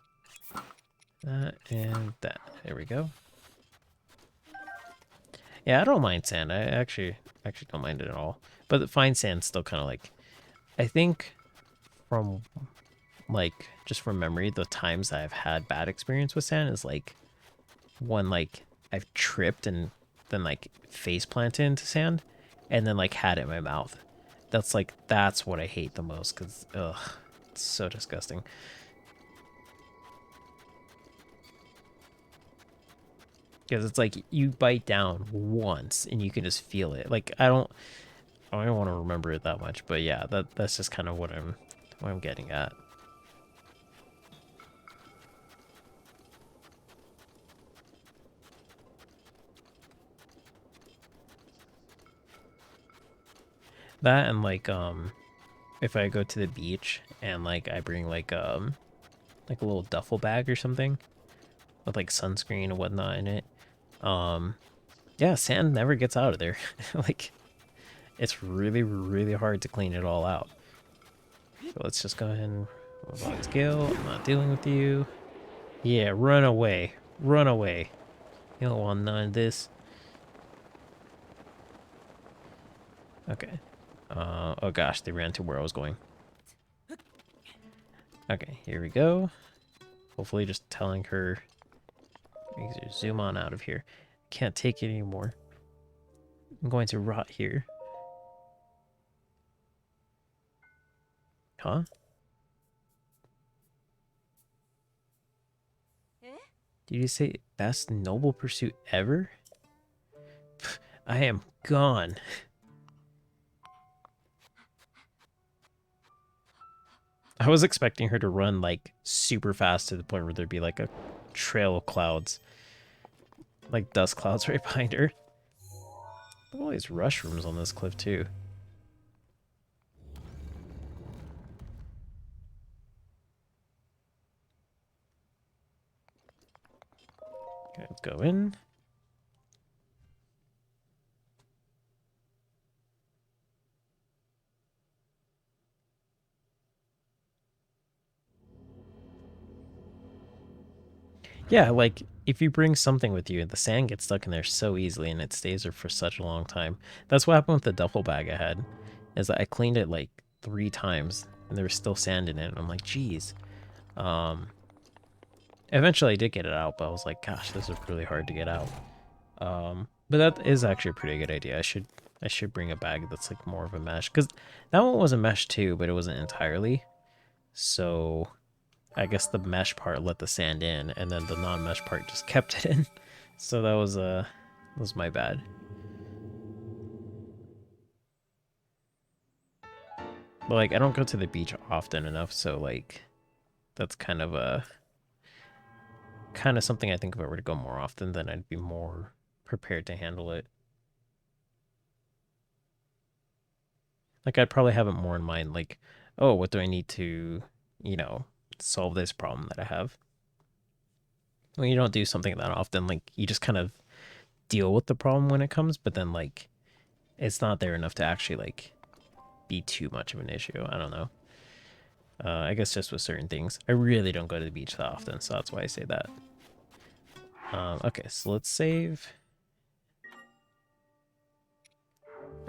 That and that. There we go. Yeah, I don't mind sand. I actually don't mind it at all. But the fine sand's still kind of like, I think from like just from memory, the times I've had bad experience with sand is like when like I've tripped and then like face planted into sand and then like had it in my mouth. That's what I hate the most because ugh, it's so disgusting. Because it's like you bite down once and you can just feel it. Like I don't want to remember it that much, but yeah, that's just kind of what I'm getting at. That and like if I go to the beach and like I bring like a little duffel bag or something with like sunscreen and whatnot in it. Yeah, sand never gets out of there. Like it's really hard to clean it all out. So let's just go ahead and Bog's Gill, I'm not dealing with you. Yeah, run away. Run away. You don't want none of this. Okay. Oh gosh, they ran to where I was going. Okay, here we go. Hopefully just telling her, zoom on out of here. Can't take it anymore. I'm going to rot here. Huh? Did you say best noble pursuit ever? I am gone. I was expecting her to run like super fast to the point where there'd be like a trail of clouds. Like dust clouds right behind her. Look at all these rush rooms on this cliff too. Okay, let's go in. Yeah, like, if you bring something with you, the sand gets stuck in there so easily and it stays there for such a long time. That's what happened with the duffel bag I had, is that I cleaned it like 3 times and there was still sand in it. And I'm like, geez. Eventually I did get it out, but I was like, gosh, this is really hard to get out. But that is actually a pretty good idea. I should bring a bag that's like more of a mesh, because that one was a mesh too, but it wasn't entirely. So I guess the mesh part let the sand in, and then the non-mesh part just kept it in. So that was my bad. But like, I don't go to the beach often enough, so like, that's kind of something I think if I were to go more often, then I'd be more prepared to handle it. Like, I'd probably have it more in mind, like, oh, what do I need to, you know, solve this problem that I have? When you don't do something that often, like, you just kind of deal with the problem when it comes, but then, like, it's not there enough to actually, like, be too much of an issue. I don't know. I guess just with certain things. I really don't go to the beach that often, so that's why I say that. Okay, so let's save.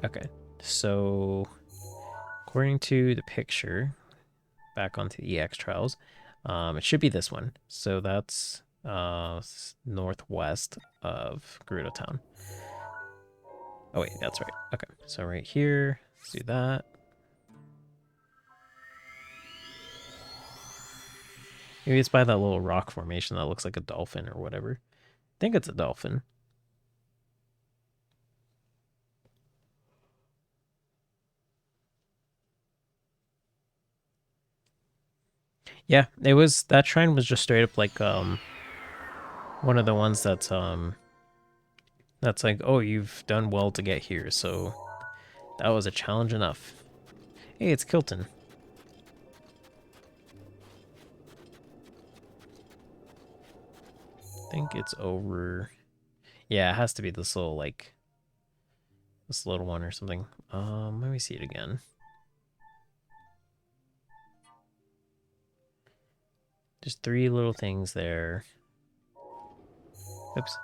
Okay, so according to the picture, back onto the EX trials, it should be this one. So that's northwest of Gerudo Town. Oh wait, that's right. Okay, so right here, let's do that. Maybe it's by that little rock formation that looks like a dolphin or whatever. I think it's a dolphin. Yeah, it was, that shrine was just straight up like one of the ones that's like, oh, you've done well to get here, so that was a challenge enough. Hey, it's Kilton. I think it's over. Yeah, it has to be this little, like, this little one or something. Let me see it again. Just 3 little things there. Oops.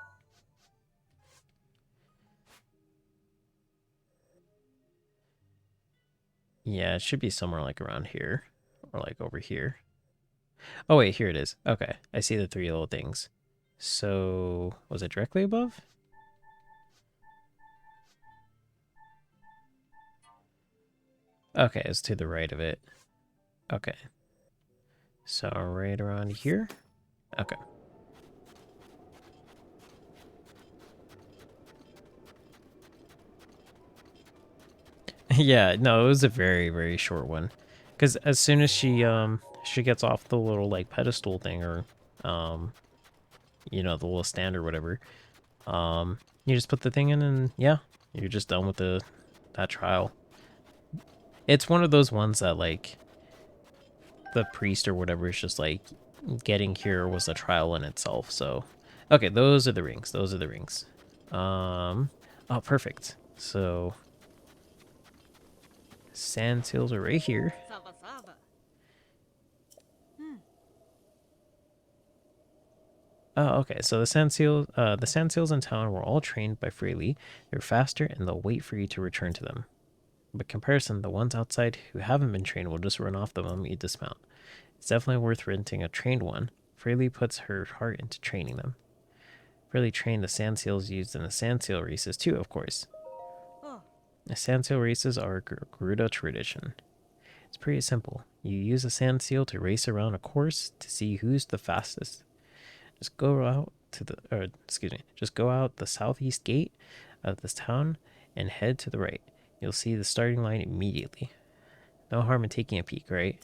Yeah, it should be somewhere like around here. Or like over here. Oh wait, here it is. Okay, I see the 3 little things. So, was it directly above? Okay, it's to the right of it. Okay. So, right around here? Okay. Yeah, no, it was a very, very short one. Because as soon as she gets off the little, like, pedestal thing, or, you know, the little stand or whatever, you just put the thing in and, yeah, you're just done with that trial. It's one of those ones that, like, the priest or whatever is just like, getting here was a trial in itself. So okay, those are the rings, those are the rings. Oh, perfect. So sand seals are right here. Oh, okay. So the sand seals in town were all trained by Freely. They're faster and they'll wait for you to return to them. By comparison, the ones outside who haven't been trained will just run off the moment you dismount. It's definitely worth renting a trained one. Freely puts her heart into training them. Freely trained the sand seals used in the sand seal races too, of course. The sand seal races are a Gerudo tradition. It's pretty simple. You use a sand seal to race around a course to see who's the fastest. Just go out just go out the southeast gate of this town and head to the right. You'll see the starting line immediately. No harm in taking a peek, right?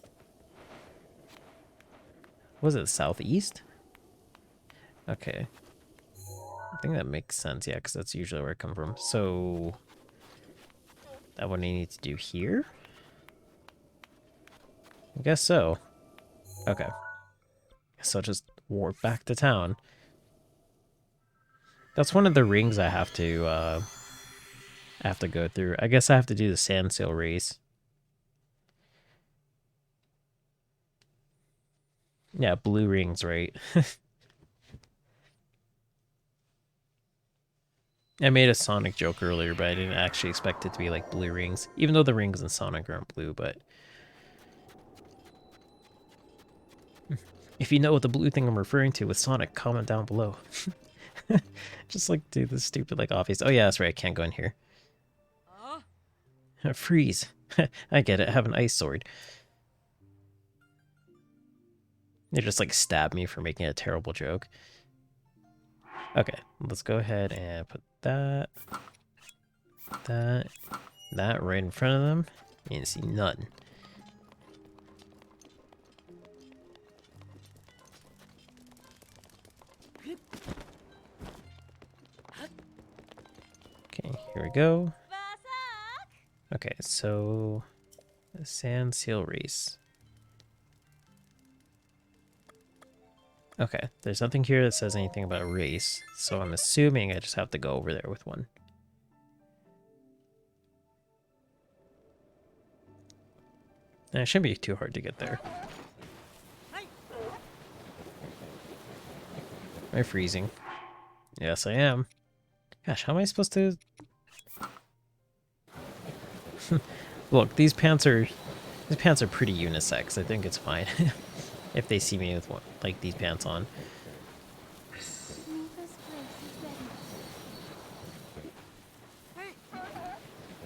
Was it southeast? Okay. I think that makes sense, yeah, because that's usually where I come from. So, that what I need to do here? I guess so. Okay. So just warp back to town. That's one of the rings I have to go through. I guess I have to do the sand sail race. Yeah, blue rings, right? I made a Sonic joke earlier, but I didn't actually expect it to be like blue rings. Even though the rings in Sonic aren't blue, but... If you know what the blue thing I'm referring to with Sonic, comment down below. Just like do the stupid like obvious... Oh yeah, that's right, I can't go in here. Freeze. I get it, I have an ice sword. They just like stab me for making a terrible joke. Okay, let's go ahead and put that right in front of them. You can see nothing. Okay, here we go. Okay, so the sand seal race. Okay, there's nothing here that says anything about a race, so I'm assuming I just have to go over there with one. And it shouldn't be too hard to get there. Am I freezing? Yes, I am. Gosh, how am I supposed to... Look, these pants are pretty unisex. I think it's fine if they see me with one, like these pants on.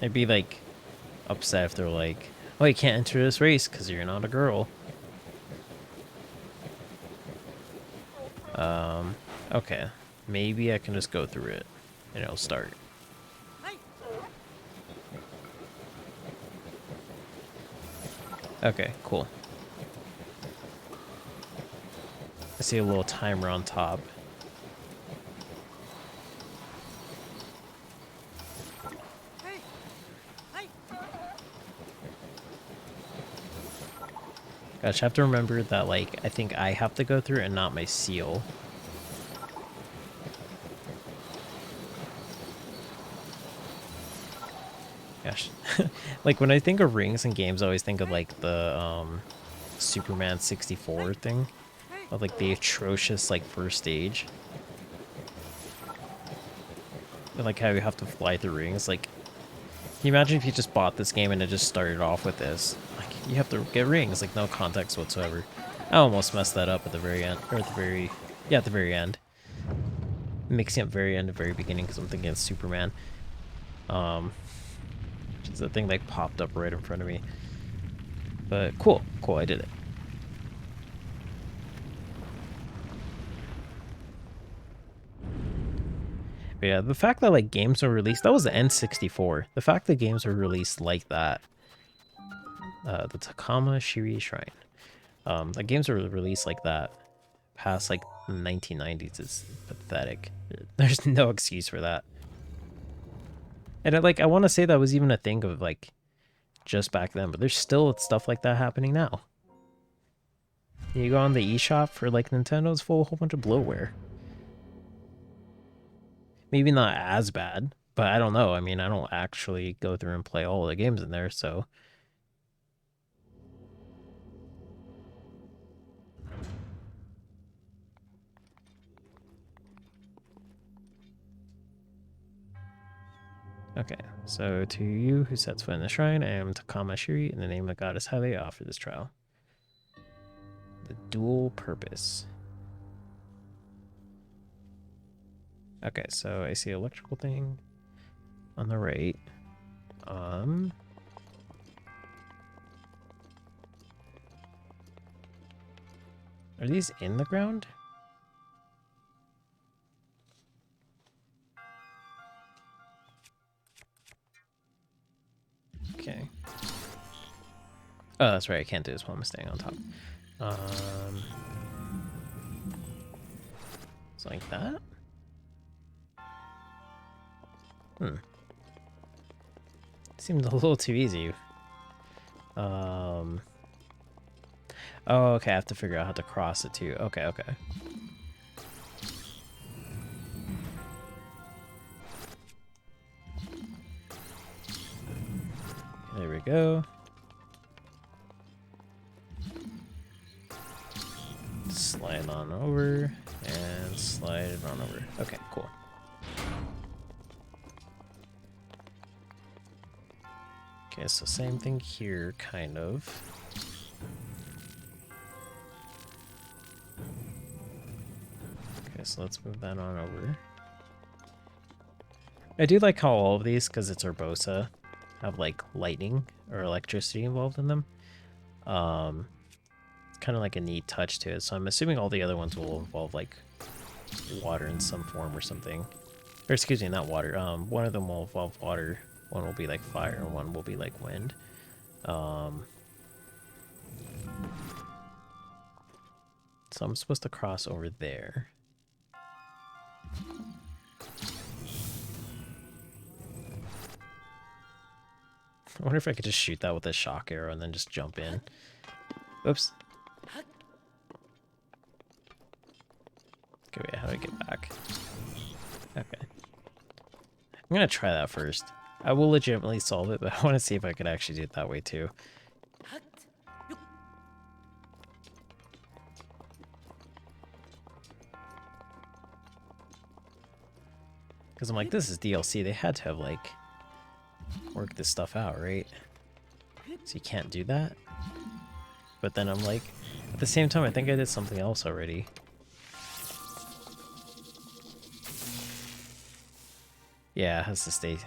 I'd be like upset if they're like, "Oh, you can't enter this race because you're not a girl." Okay, maybe I can just go through it and it'll start. Okay, cool. I see a little timer on top. Gosh, I have to remember that, like, I think I have to go through it and not my seal. Gosh. Like, when I think of rings in games, I always think of, like, the, Superman 64 thing. Of, like, the atrocious, like, first stage. And, like, how you have to fly through rings. Like, can you imagine if you just bought this game and it just started off with this? Like, you have to get rings, like, no context whatsoever. I almost messed that up at the very end, or at the very... Yeah, at the very end. Mixing up very end and very beginning, because I'm thinking it's Superman. Just the thing, like, popped up right in front of me. But, cool. Cool, I did it. But yeah, the fact that, like, games are released... That was the N64. The fact that games are released like that... the Takama Shiri Shrine. The games are released like that past, like, the 1990s is pathetic. There's no excuse for that. And, I want to say that was even a thing of, like, just back then, but there's still stuff like that happening now. You go on the eShop for, like, Nintendo, it's full of a whole bunch of bloatware. Maybe not as bad, but I don't know. I mean, I don't actually go through and play all the games in there, so... Okay, so to you who sets foot in the shrine, I am Takama Shiri. In the name of Goddess Have, I offer this trial. The dual purpose. Okay, so I see electrical thing on the right. Are these in the ground? Okay. Oh, that's right. I can't do this while I'm staying on top. It's like that. Seems a little too easy. Oh, okay. I have to figure out how to cross it too. Okay, okay. There we go. Slide on over and slide it on over. Okay, cool. Okay, so same thing here, kind of. Okay, so let's move that on over. I do like how all of these, because it's Urbosa, have like lightning or electricity involved in them. It's kind of like a neat touch to it. So I'm assuming all the other ones will involve like water in some form or something. Or excuse me, not water. One of them will involve water. One will be like fire, and one will be like wind. So I'm supposed to cross over there. I wonder if I could just shoot that with a shock arrow and then just jump in. Oops. Okay, wait, how do I get back? Okay. I'm gonna try that first. I will legitimately solve it, but I want to see if I could actually do it that way too. Because I'm like, this is DLC. They had to have like worked this stuff out, right? So you can't do that. But then I'm like, at the same time, I think I did something else already. Yeah, it has to stay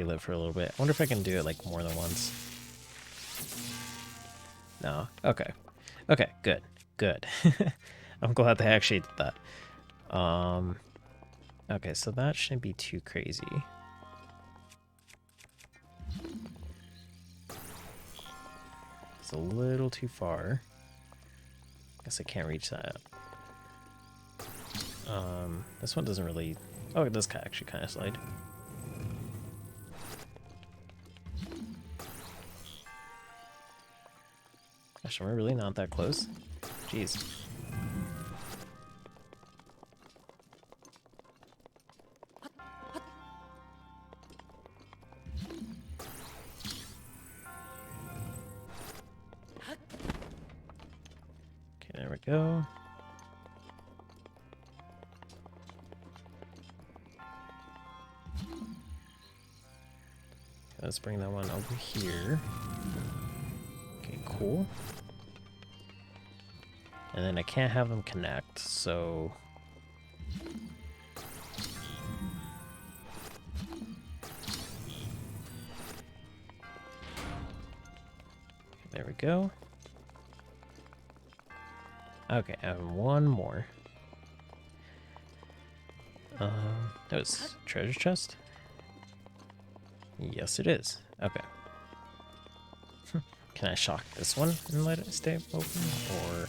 lit for a little bit. I wonder if I can do it like more than once. No. Okay. Okay, good. Good. I'm glad they actually did that. Okay, so that shouldn't be too crazy. It's a little too far. Guess I can't reach that. This one doesn't really... Oh, it does actually kind of slide. Gosh, am I really not that close? Jeez. Okay, there we go. Let's bring that one over here. Okay, cool. And then I can't have them connect, so... There we go. Okay, I have one more. That was treasure chest? Yes, it is. Okay. Can I shock this one and let it stay open? Or...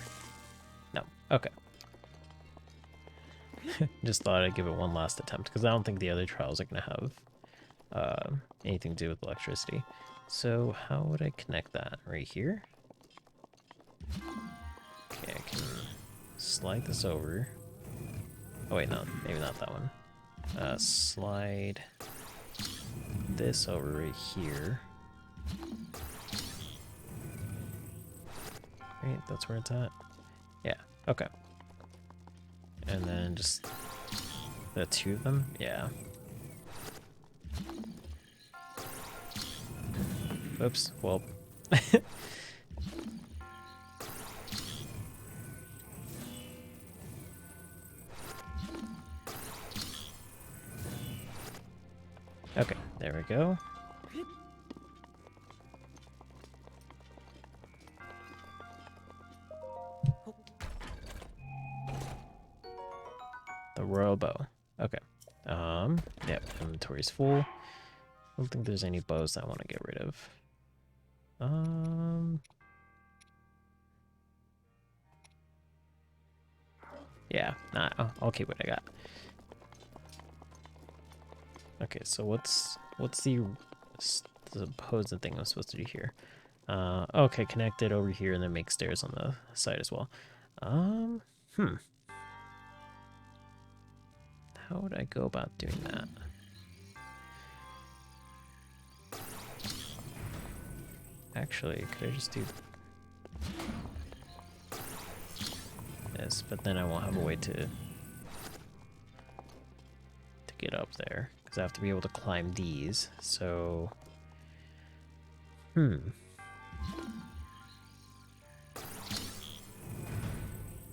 No. Okay. Just thought I'd give it one last attempt, because I don't think the other trials are going to have anything to do with electricity. So how would I connect that? Right here? Okay, I can slide this over. Oh wait, no, maybe not that one. Slide this over right here. Right, that's where it's at. Yeah, okay. And then just the two of them? Yeah. Oops. Well. Okay, there we go. The royal bow. Okay. Yep, inventory's full. I don't think there's any bows I want to get rid of. Yeah, nah, I'll keep what I got. Okay, so what's the supposed thing I'm supposed to do here? Okay, connect it over here and then make stairs on the side as well. How would I go about doing that? Actually, could I just do this? But then I won't have a way to get up there because I have to be able to climb these. So,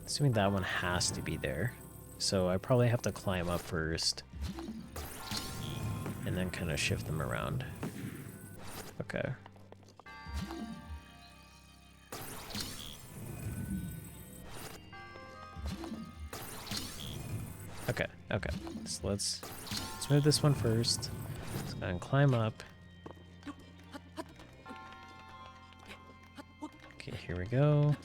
assuming that one has to be there. So I probably have to climb up first and then kind of shift them around. Okay. Okay. So let's move this one first. Let's go and climb up. Okay, here we go.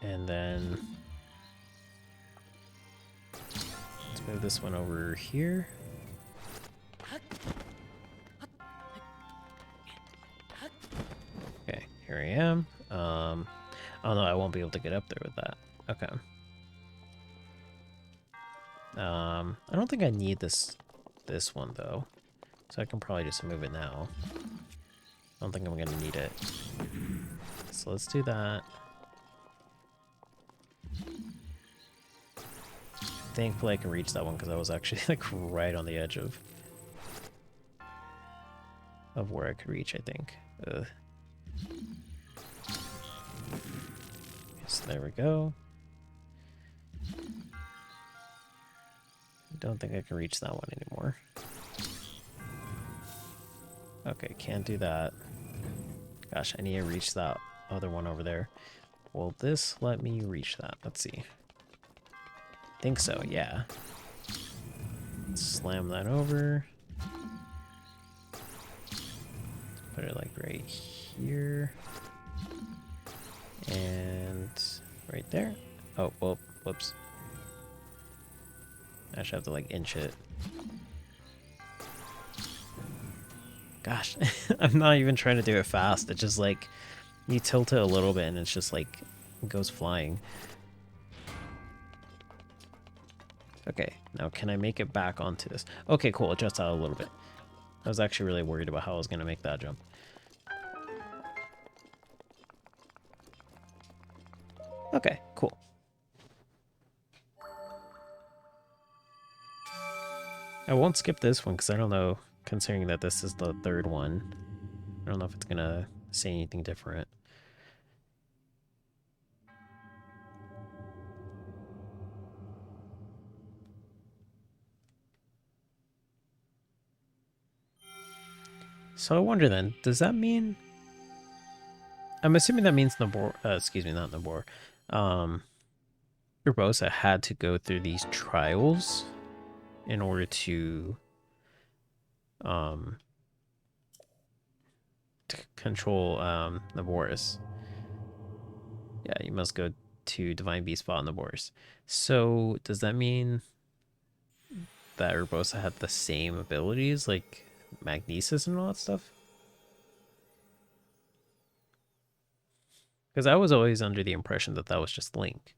And then let's move this one over here. Okay, here I am. Oh no, I won't be able to get up there with that. Okay. I don't think I need this one though, so I can probably just move it now. I don't think I'm gonna need it. So let's do that. Thankfully I can reach that one because I was actually like right on the edge of where I could reach, I think. Ugh. So there we go. Don't think I can reach that one anymore. Okay, can't do that. Gosh, I need to reach that other one over there. Will this let me reach that? Let's see. Think so, yeah. Slam that over. Put it like right here. And right there. Oh, well, whoops. I should have to like inch it. Gosh, I'm not even trying to do it fast. It's just like you tilt it a little bit and it's just like it goes flying. Okay, now can I make it back onto this? Okay, cool, adjust out a little bit. I was actually really worried about how I was going to make that jump. Okay, cool. I won't skip this one because I don't know, considering that this is the third one. I don't know if it's going to say anything different. So I wonder then, does that mean... I'm assuming that means Nabor... excuse me, not Nabor. Urbosa had to go through these trials in order to control Naboris. Yeah, you must go to Divine Beast Spot Naboris. So does that mean that Urbosa had the same abilities, like magnesis and all that stuff? Because I was always under the impression that that was just Link.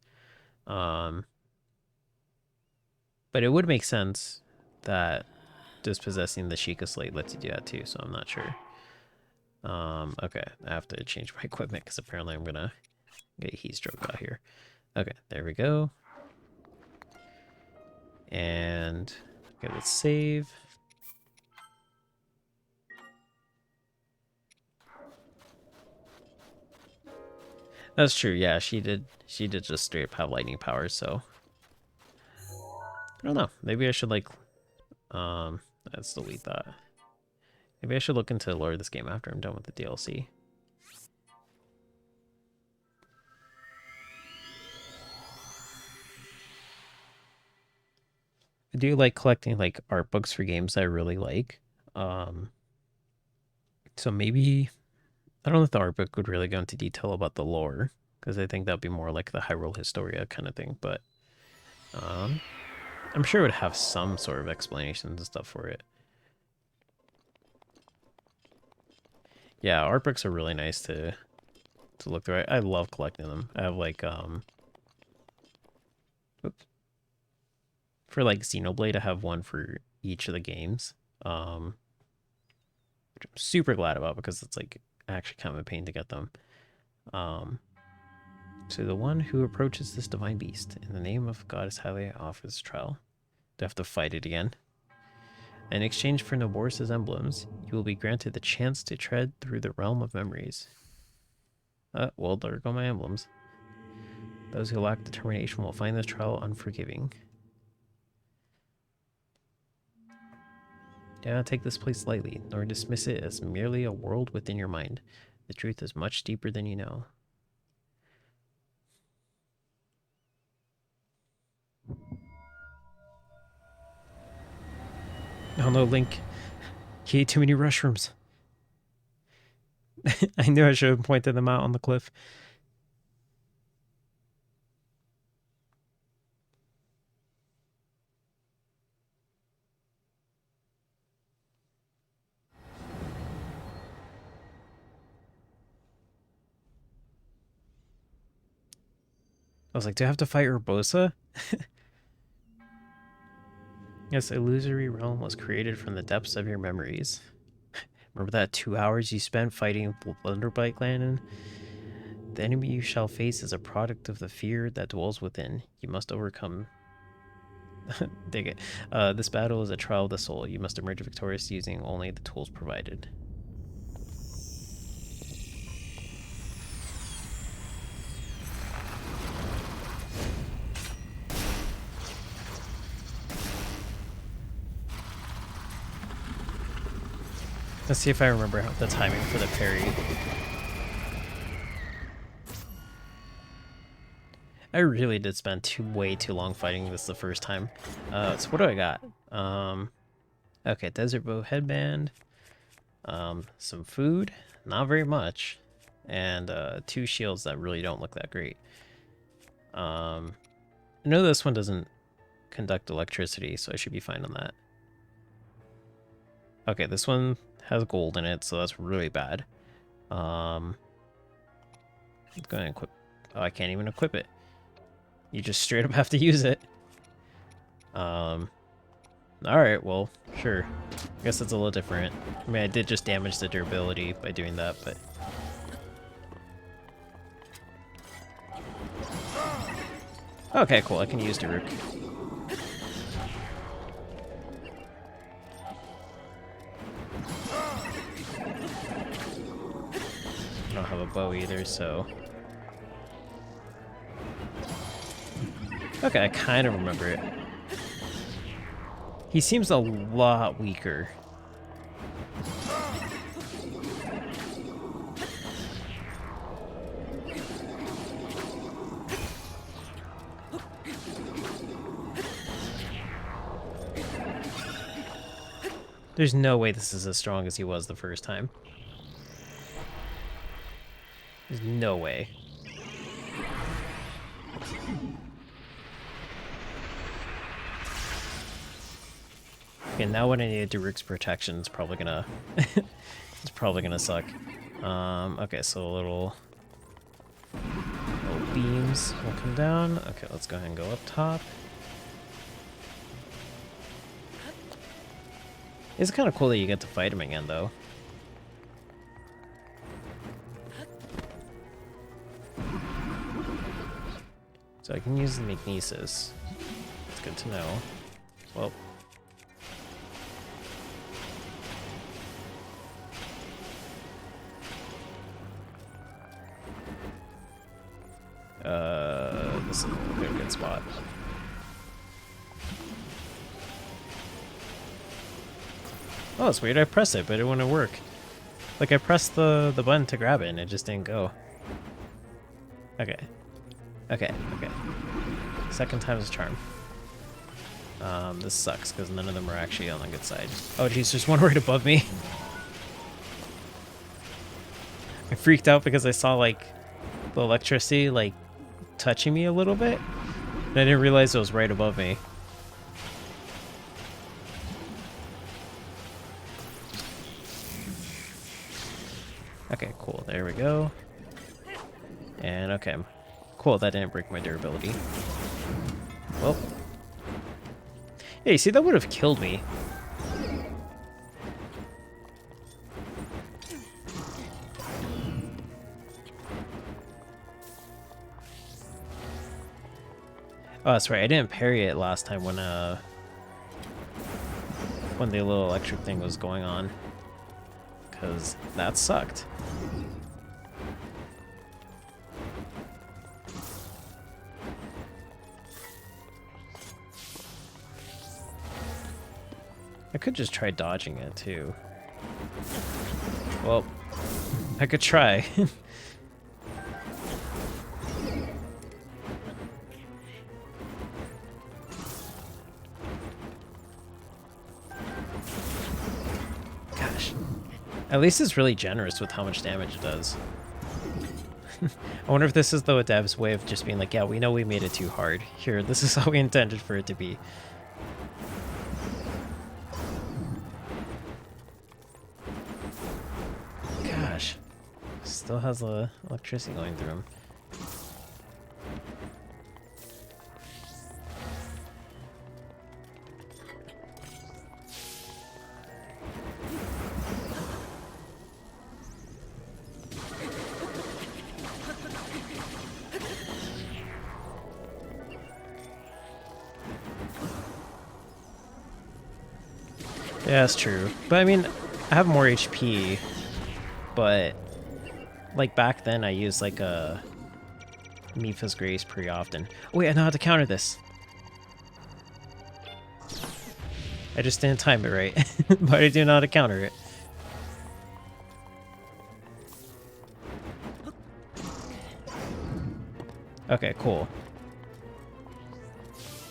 But it would make sense that dispossessing the Sheikah Slate lets you do that too, so I'm not sure. Okay, I have to change my equipment because apparently I'm gonna get heat stroke out here. Okay, there we go. And okay, let's save. That's true. Yeah, she did. She did just straight up have lightning powers. So I don't know. Maybe I should like. Let's delete that. Maybe I should look into the lore of this game after I'm done with the DLC. I do like collecting like art books for games that I really like. Um, so maybe I don't know if the art book would really go into detail about the lore because I think that'd be more like the Hyrule Historia kind of thing. But um, I'm sure it would have some sort of explanations and stuff for it. Yeah, art books are really nice to look through. I love collecting them. I have like oops. For like Xenoblade, I have one for each of the games. Which I'm super glad about because it's like actually kind of a pain to get them. Um, so the one who approaches this divine beast in the name of Goddess Hylia offers trial. Do I have to fight it again? In exchange for Nobor's emblems, you will be granted the chance to tread through the realm of memories. Well, there go my emblems. Those who lack determination will find this trial unforgiving. Do not take this place lightly, nor dismiss it as merely a world within your mind. The truth is much deeper than you know. Oh no, Link. He ate too many mushrooms. I knew I should have pointed them out on the cliff. I was like, do I have to fight Urbosa? This illusory realm was created from the depths of your memories. Remember that 2 hours you spent fighting Blunderbite Landon? The enemy you shall face is a product of the fear that dwells within. You must overcome. Dig it. This battle is a trial of the soul. You must emerge victorious using only the tools provided. Let's see if I remember the timing for the parry. I really did spend way too long fighting this the first time. So what do I got? Okay, Desert Bow Headband. Some food, not very much. And 2 shields that really don't look that great. I know this one doesn't conduct electricity, so I should be fine on that. Okay, this one has gold in it, so that's really bad. I'm going to equip. Oh, I can't even equip it. You just straight up have to use it. Alright, well, sure. I guess it's a little different. I mean, I did just damage the durability by doing that, but... Okay, cool, I can use Daruk. I don't have a bow either, so... Okay, I kind of remember it. He seems a lot weaker. There's no way this is as strong as he was the first time. There's no way. Okay, now when I need Daruk's protection, it's probably gonna it's probably gonna suck. Okay, so little beams will come down. Okay, let's go ahead and go up top. It's kind of cool that you get to fight him again, though. So I can use the magnesis. It's good to know. Well. This is a good spot. Oh, it's weird. I pressed it, but it wouldn't work. Like, I pressed the button to grab it, and it just didn't go. Okay. Okay, okay. Second time's a charm. This sucks, because none of them are actually on the good side. Oh, jeez, there's one right above me. I freaked out because I saw, like, the electricity, like, touching me a little bit. And I didn't realize it was right above me. Okay, cool. There we go. And okay. Cool, that didn't break my durability. Well. Hey, see, that would have killed me. Oh, that's right. I didn't parry it last time when the little electric thing was going on. Because that sucked. I could just try dodging it, too. Well, I could try. Gosh. At least it's really generous with how much damage it does. I wonder if this is the dev's way of just being like, yeah, we know we made it too hard. Here, this is how we intended for it to be. Gosh. Still has the electricity going through him. Yeah, that's true. But I mean, I have more HP, but like back then I used like a Mipha's Grace pretty often. Oh wait, I know how to counter this. I just didn't time it right, but I do know how to counter it. Okay, cool.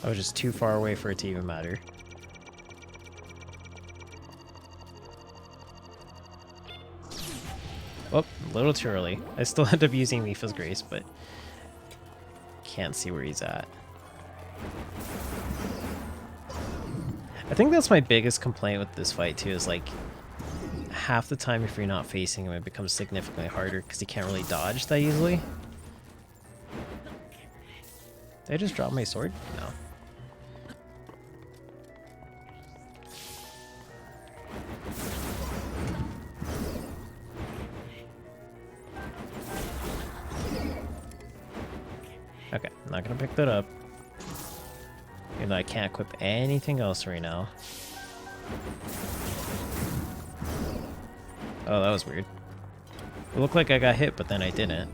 I was just too far away for it to even matter. Oh, a little too early. I still end up using Mipha's Grace, but can't see where he's at. I think that's my biggest complaint with this fight too, is like half the time if you're not facing him it becomes significantly harder because he can't really dodge that easily. Did I just drop my sword? No. Okay, I'm not gonna pick that up. Even though I can't equip anything else right now. Oh, that was weird. It looked like I got hit, but then I didn't.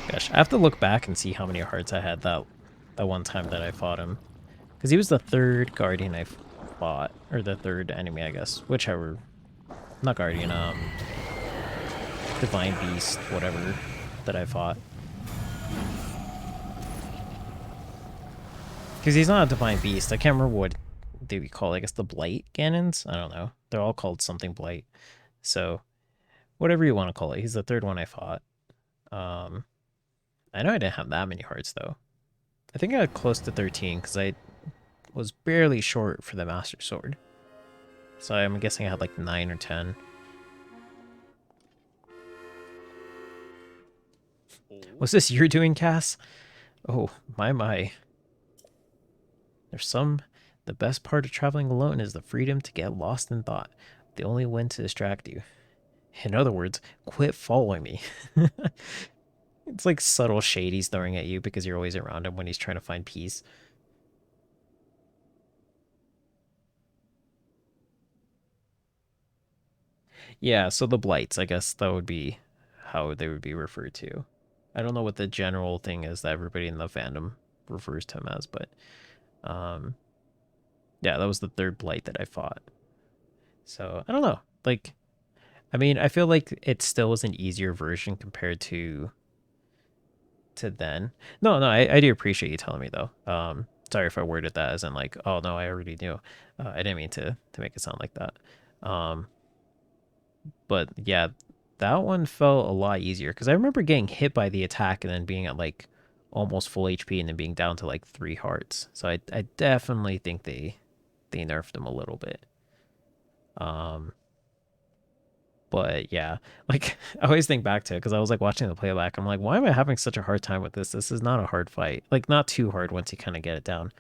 Gosh, I have to look back and see how many hearts I had that one time that I fought him. Because he was the third guardian I fought. Or the third enemy, I guess. Whichever. Not guardian, divine beast, whatever, that I fought. Because he's not a divine beast. I can't remember what they would call it. I guess the blight cannons? I don't know. They're all called something blight. So, whatever you want to call it. He's the third one I fought. I know I didn't have that many hearts, though. I think I had close to 13, because I was barely short for the Master Sword. So I'm guessing I had like 9 or 10. Was this your doing, Cass? Oh, my. The best part of traveling alone is the freedom to get lost in thought. The only one to distract you. In other words, quit following me. It's like subtle shade he's throwing at you because you're always around him when he's trying to find peace. Yeah, so the blights, I guess that would be how they would be referred to. I don't know what the general thing is that everybody in the fandom refers to him as, but um yeah, that was the third blight that I fought. So I don't know. Like, I mean, I feel like it still was an easier version compared to then. No, no, I do appreciate you telling me though. Sorry if I worded that as in like, oh no, I already knew. I didn't mean to make it sound like that. Um, but yeah, that one felt a lot easier because I remember getting hit by the attack and then being at like almost full HP and then being down to like 3 hearts. So I definitely think they nerfed him a little bit. Um, but yeah, like I always think back to it because I was like watching the playback. I'm like, why am I having such a hard time with this? This is not a hard fight. Like not too hard once you kind of get it down.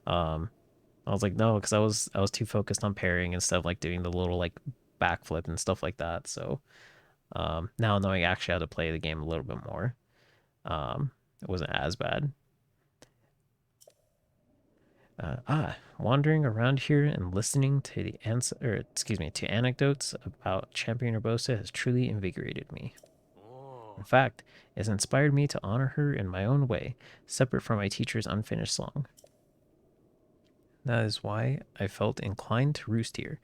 Um, I was like, no, because I was too focused on parrying instead of like doing the little like backflip and stuff like that. So now knowing actually how to play the game a little bit more, it wasn't as bad. Wandering around here and listening to the answer, or excuse me, to anecdotes about Champion Urbosa has truly invigorated me. In fact, it has inspired me to honor her in my own way, separate from my teacher's unfinished song. That is why I felt inclined to roost here,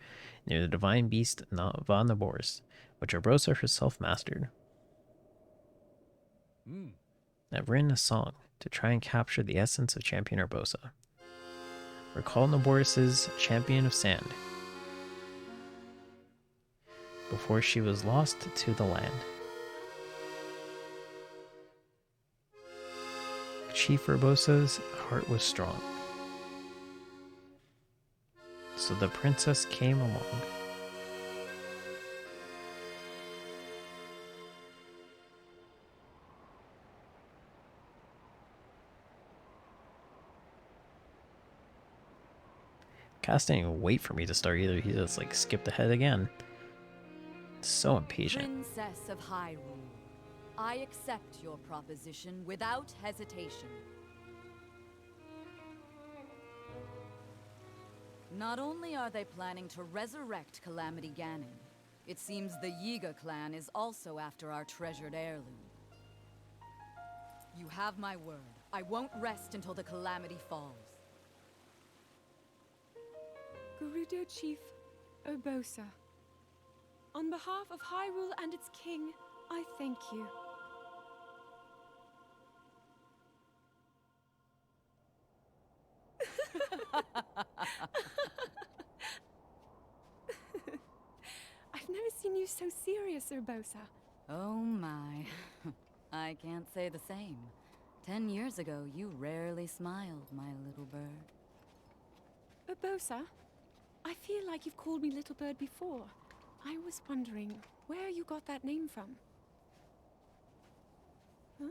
near the divine beast Va Naboris, which Urbosa herself mastered. I've written a song to try and capture the essence of Champion Urbosa. Recall Naboris's Champion of Sand, before she was lost to the land. Chief Urbosa's heart was strong, so the princess came along. Cass didn't even wait for me to start either. He just like skipped ahead again. So impatient. Princess of Hyrule, I accept your proposition without hesitation. Not only are they planning to resurrect Calamity Ganon, it seems the Yiga clan is also after our treasured heirloom. You have my word. I won't rest until the Calamity falls. Gerudo Chief Urbosa. On behalf of Hyrule and its king, I thank you. I've never seen you so serious, Urbosa. Oh my. I can't say the same. 10 years ago, you rarely smiled, my little bird. Urbosa, I feel like you've called me Little Bird before. I was wondering where you got that name from. Huh?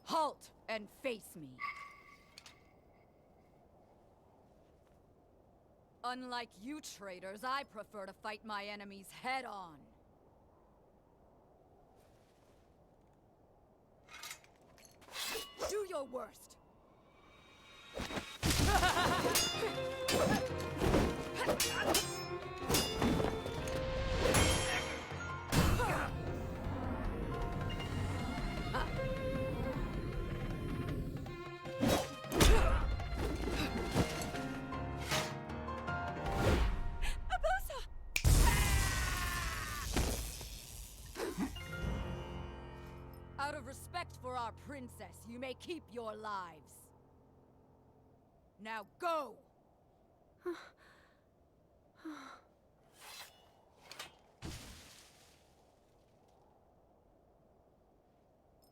Halt and face me. Unlike you traitors, I prefer to fight my enemies head on. Do your worst. Out of respect for our princess, you may keep your lives. Now go!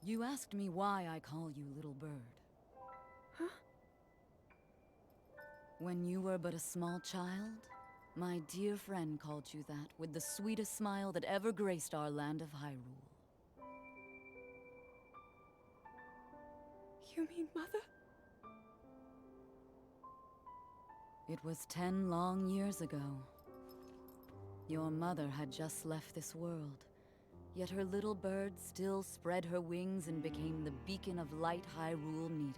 You asked me why I call you Little Bird. Huh? When you were but a small child, my dear friend called you that with the sweetest smile that ever graced our land of Hyrule. You mean Mother? It was 10 long years ago. Your mother had just left this world, yet her little bird still spread her wings and became the beacon of light Hyrule needed.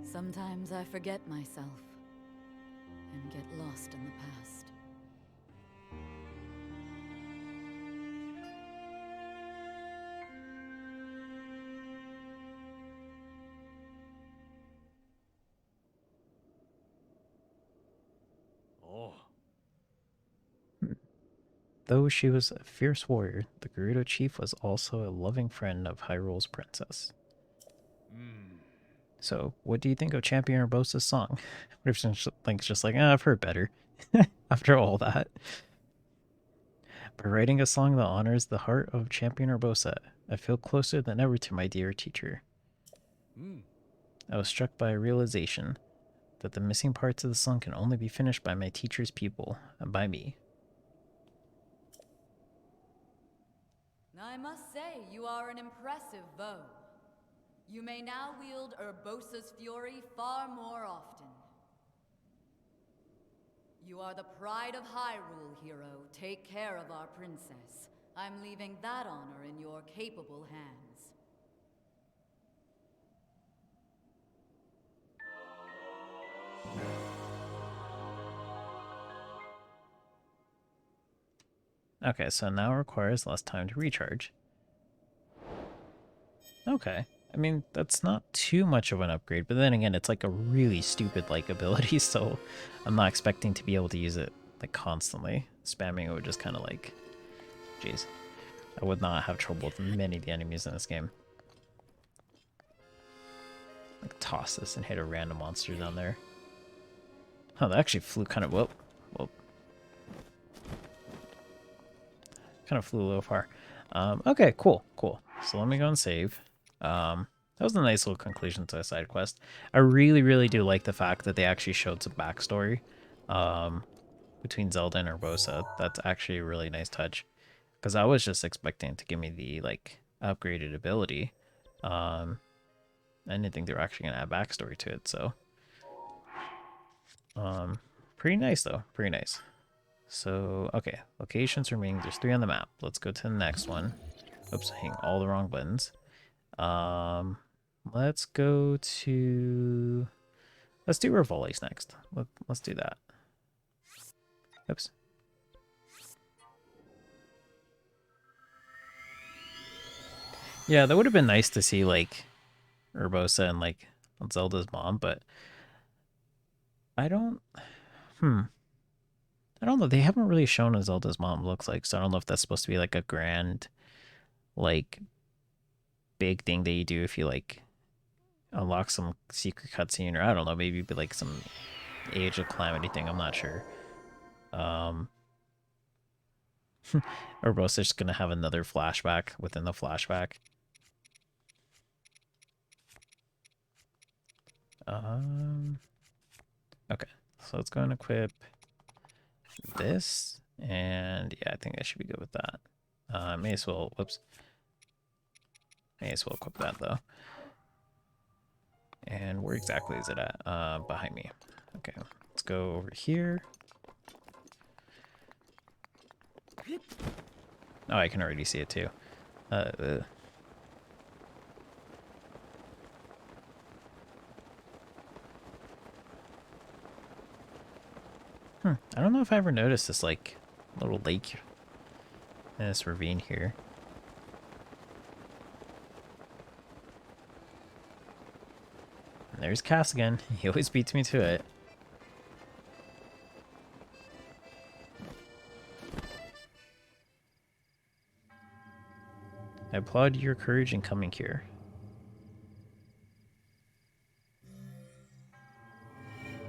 Sometimes I forget myself and get lost in the past. Oh. Though she was a fierce warrior, the Gerudo chief was also a loving friend of Hyrule's princess. So, what do you think of Champion Urbosa's song? What if Link's just like, I've heard better after all that? By writing a song that honors the heart of Champion Urbosa, I feel closer than ever to my dear teacher. I was struck by a realization that the missing parts of the song can only be finished by my teacher's pupil, and by me. I must say, you are an impressive bow. You may now wield Urbosa's fury far more often. You are the pride of Hyrule, hero. Take care of our princess. I'm leaving that honor in your capable hands. Okay, so now it requires less time to recharge. Okay. I mean, that's not too much of an upgrade, but then again, it's like a really stupid like ability, so I'm not expecting to be able to use it like constantly. Spamming it would just kind of like, jeez. I would not have trouble with many of the enemies in this game. Like toss this and hit a random monster down there. Oh, that actually flew kind of, whoop. Kind of flew a little far. Okay, cool. So let me go and save. That was a nice little conclusion to a side quest. I really do like the fact that they actually showed some backstory between Zelda and Urbosa. That's actually a really nice touch. Because I was just expecting to give me the like upgraded ability. I didn't think they were actually gonna add backstory to it, so pretty nice though. Pretty nice. So, okay, locations remaining. There's 3 on the map. Let's go to the next one. Oops, hitting all the wrong buttons. Let's go to... Let's do Rivali's next. Let's do that. Oops. Yeah, that would have been nice to see, like, Urbosa and, like, Zelda's mom, but... I don't know. They haven't really shown what Zelda's mom looks like, so I don't know if that's supposed to be like a grand, like, big thing that you do if you like unlock some secret cutscene, or I don't know, maybe be like some Age of Calamity thing. I'm not sure. Urbosa's just gonna have another flashback within the flashback. Okay, so let's go and equip this, and yeah, I think I should be good with that. May as well, whoops. May as well equip that though. And where exactly is it at? Behind me. Okay, let's go over here. Oh, I can already see it too. I don't know if I ever noticed this like little lake in this ravine here. And there's Cass again. He always beats me to it. I applaud your courage in coming here.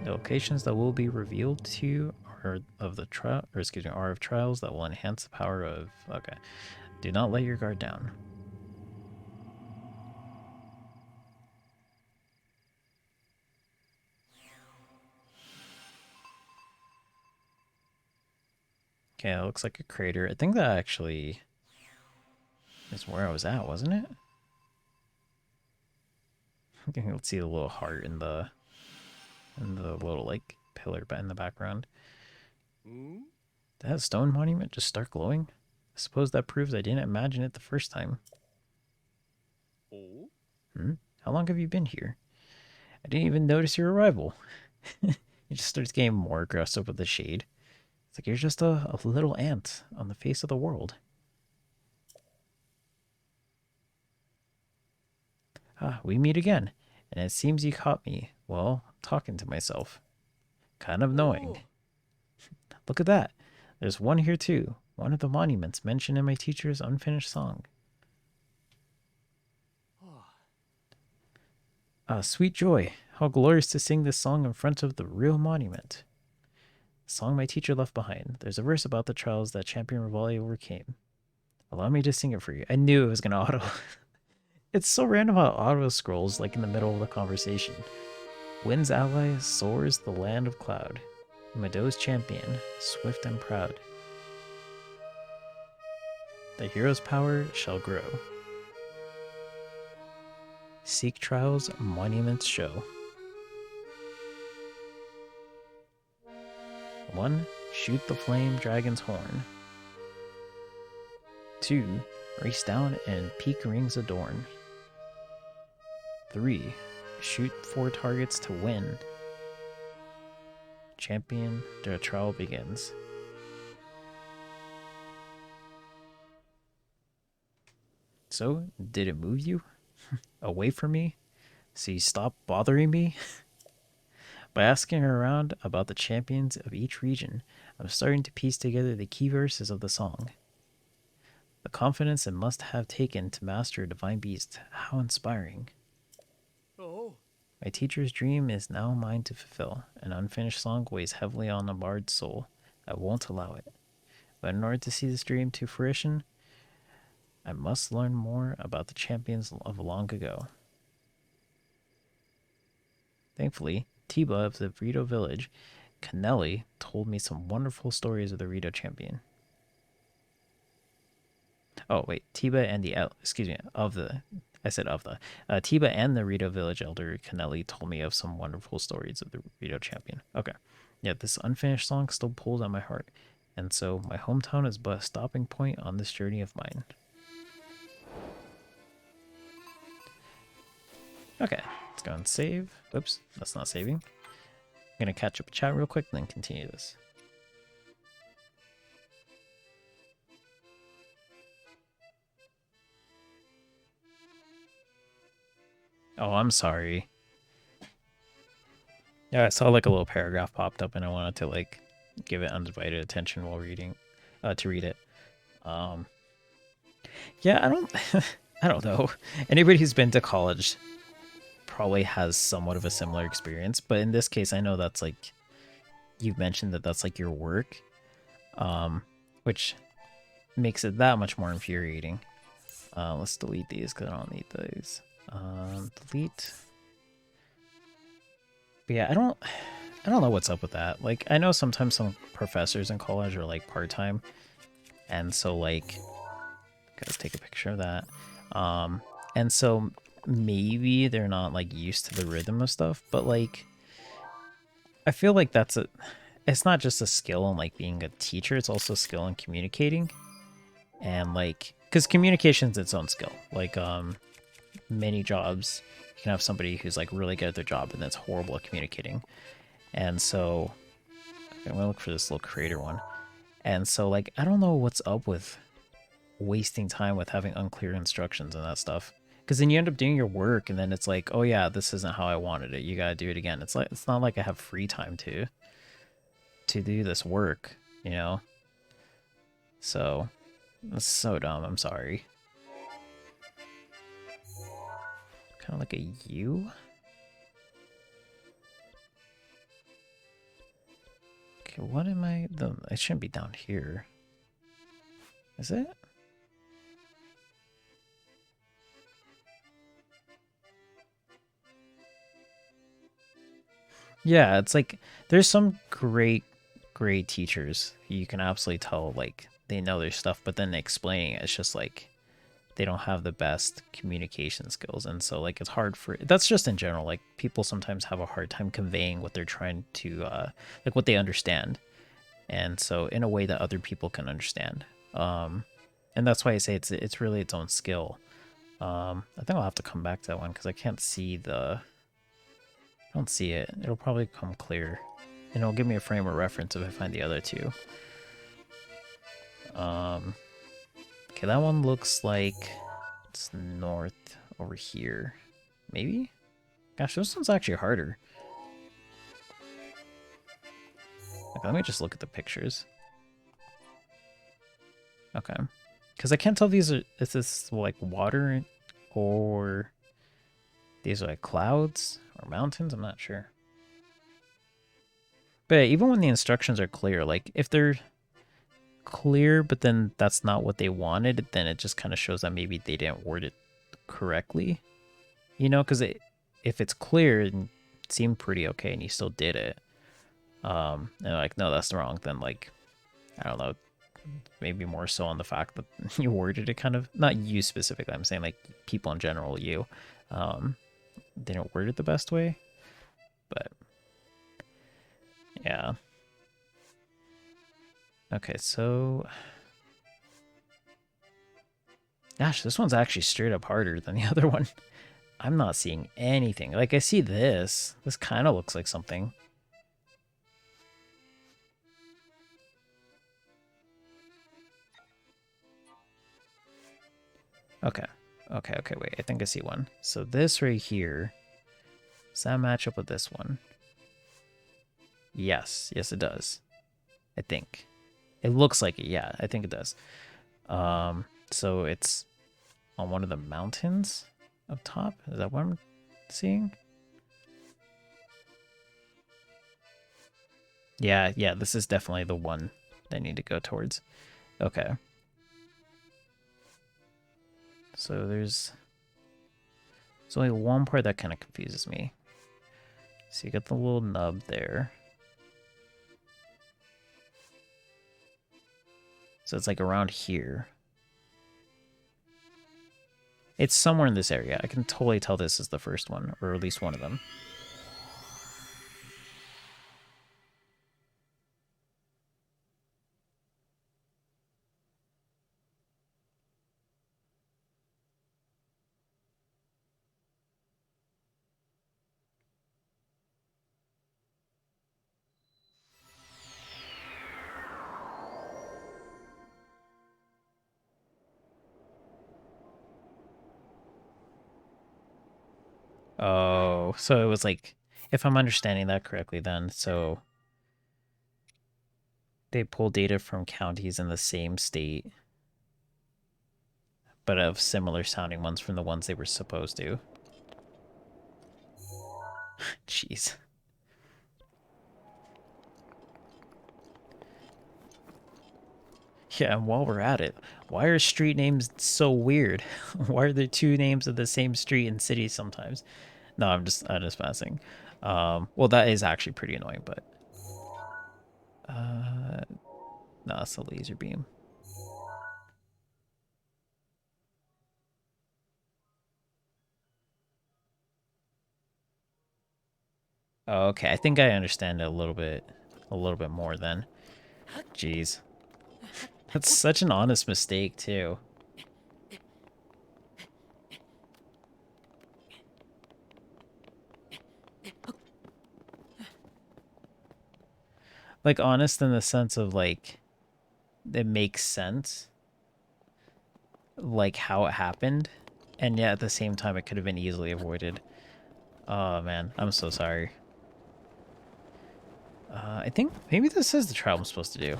The locations that will be revealed to you are of the are of trials that will enhance the power of. Okay, do not let your guard down. Okay, it looks like a crater. I think that actually is where I was at, wasn't it? Okay, let's see the little heart in the little like pillar in the background. Did that stone monument just start glowing? I suppose that proves I didn't imagine it the first time. How long have you been here? I didn't even notice your arrival. He just starts getting more aggressive with the shade. It's like you're just a little ant on the face of the world. Ah, we meet again, and it seems you caught me, well, talking to myself. Kind of knowing. Look at that. There's one here too. One of the monuments mentioned in my teacher's unfinished song. Ah, sweet joy. How glorious to sing this song in front of the real monument. The song my teacher left behind. There's a verse about the trials that Champion Rivali overcame. Allow me to sing it for you. I knew it was going to auto. It's so random how auto scrolls like in the middle of the conversation. Wind's ally soars the land of cloud. Meadows champion, swift and proud. The hero's power shall grow. Seek trials, monuments show. 1. Shoot the flame dragon's horn. 2. Race down and peak rings adorn. 3. Shoot 4 targets to win. Champion, the trial begins. So, did it move you? Away from me? So you stop bothering me? By asking around about the champions of each region, I'm starting to piece together the key verses of the song. The confidence it must have taken to master a divine beast, how inspiring. My teacher's dream is now mine to fulfill. An unfinished song weighs heavily on a bard's soul. I won't allow it. But in order to see this dream to fruition, I must learn more about the champions of long ago. Thankfully, Tiba of the Rito village, Canelli, told me some wonderful stories of the Rito champion. Oh, wait, Tiba and the, Tiba and the Rito village elder Canelli told me of some wonderful stories of the Rito champion. Okay. Yeah, this unfinished song still pulls at my heart, and so my hometown is but a stopping point on this journey of mine. Okay, let's go and save. Oops, that's not saving. I'm gonna catch up a chat real quick, then continue this. Oh, I'm sorry. Yeah, I saw like a little paragraph popped up and I wanted to like give it undivided attention while reading to read it. Yeah, I don't know. Anybody who's been to college probably has somewhat of a similar experience, but in this case I know that's like you've mentioned that that's like your work, which makes it that much more infuriating. Let's delete these because I don't need these. Delete. But yeah, I don't know what's up with that. Like, I know sometimes some professors in college are like part-time, and so like, gotta take a picture of that. And so maybe they're not like used to the rhythm of stuff, but like, I feel like it's not just a skill in like being a teacher, it's also a skill in communicating. And like, because communication is its own skill. Like, many jobs, you can have somebody who's like really good at their job and that's horrible at communicating. And so I'm gonna look for this little creator one. And so like, I don't know what's up with wasting time with having unclear instructions and that stuff. Because then you end up doing your work and then it's like, oh yeah, this isn't how I wanted it. You gotta do it again. It's like, it's not like I have free time to do this work, you know? So that's so dumb. I'm sorry. Kind of like a U. Okay, what am I? It shouldn't be down here. Is it? Yeah, it's like there's some great teachers. You can absolutely tell like they know their stuff, but then explaining it's just like they don't have the best communication skills, and so like it's hard for that's just in general. Like people sometimes have a hard time conveying what they're trying to like what they understand, and so in a way that other people can understand. And that's why I say it's really its own skill. I think I'll have to come back to that one because I can't see the. I don't see it. It'll probably come clear, and it'll give me a frame of reference if I find the other two. Okay, that one looks like it's north over here. Maybe? Gosh, this one's actually harder. Okay, let me just look at the pictures. Okay. Because I can't tell if is this like water or these are like clouds or mountains. I'm not sure. But yeah, even when the instructions are clear, like if they're clear, but then that's not what they wanted, then it just kind of shows that maybe they didn't word it correctly. You know, because if it's clear and it seemed pretty okay and you still did it, and like, no, that's wrong, then like, I don't know, maybe more so on the fact that you worded it kind of, not you specifically, I'm saying like people in general, you, didn't word it the best way, but yeah. Okay, so gosh, this one's actually straight up harder than the other one. I'm not seeing anything. Like I see this kind of looks like something. Okay. Okay, wait. I think I see one. So this right here, does that match up with this one? Yes, it does. I think. It looks like it, yeah, I think it does. So it's on one of the mountains up top? Is that what I'm seeing? Yeah, this is definitely the one I need to go towards. Okay. So there's only one part that kind of confuses me. So you got the little nub there. So it's like around here. It's somewhere in this area. I can totally tell this is the first one, or at least one of them. Oh, so it was like, if I'm understanding that correctly then, so they pull data from counties in the same state, but of similar sounding ones from the ones they were supposed to. Jeez. Yeah, and while we're at it, why are street names so weird? Why are there two names of the same street in cities sometimes? No, I'm just passing. Well, that is actually pretty annoying, but no, it's a laser beam. Okay, I think I understand it a little bit more then. Jeez. That's such an honest mistake too. Like honest in the sense of like it makes sense like how it happened, and yet at the same time it could have been easily avoided. Oh man, I'm so sorry. I think maybe this is the trial I'm supposed to do.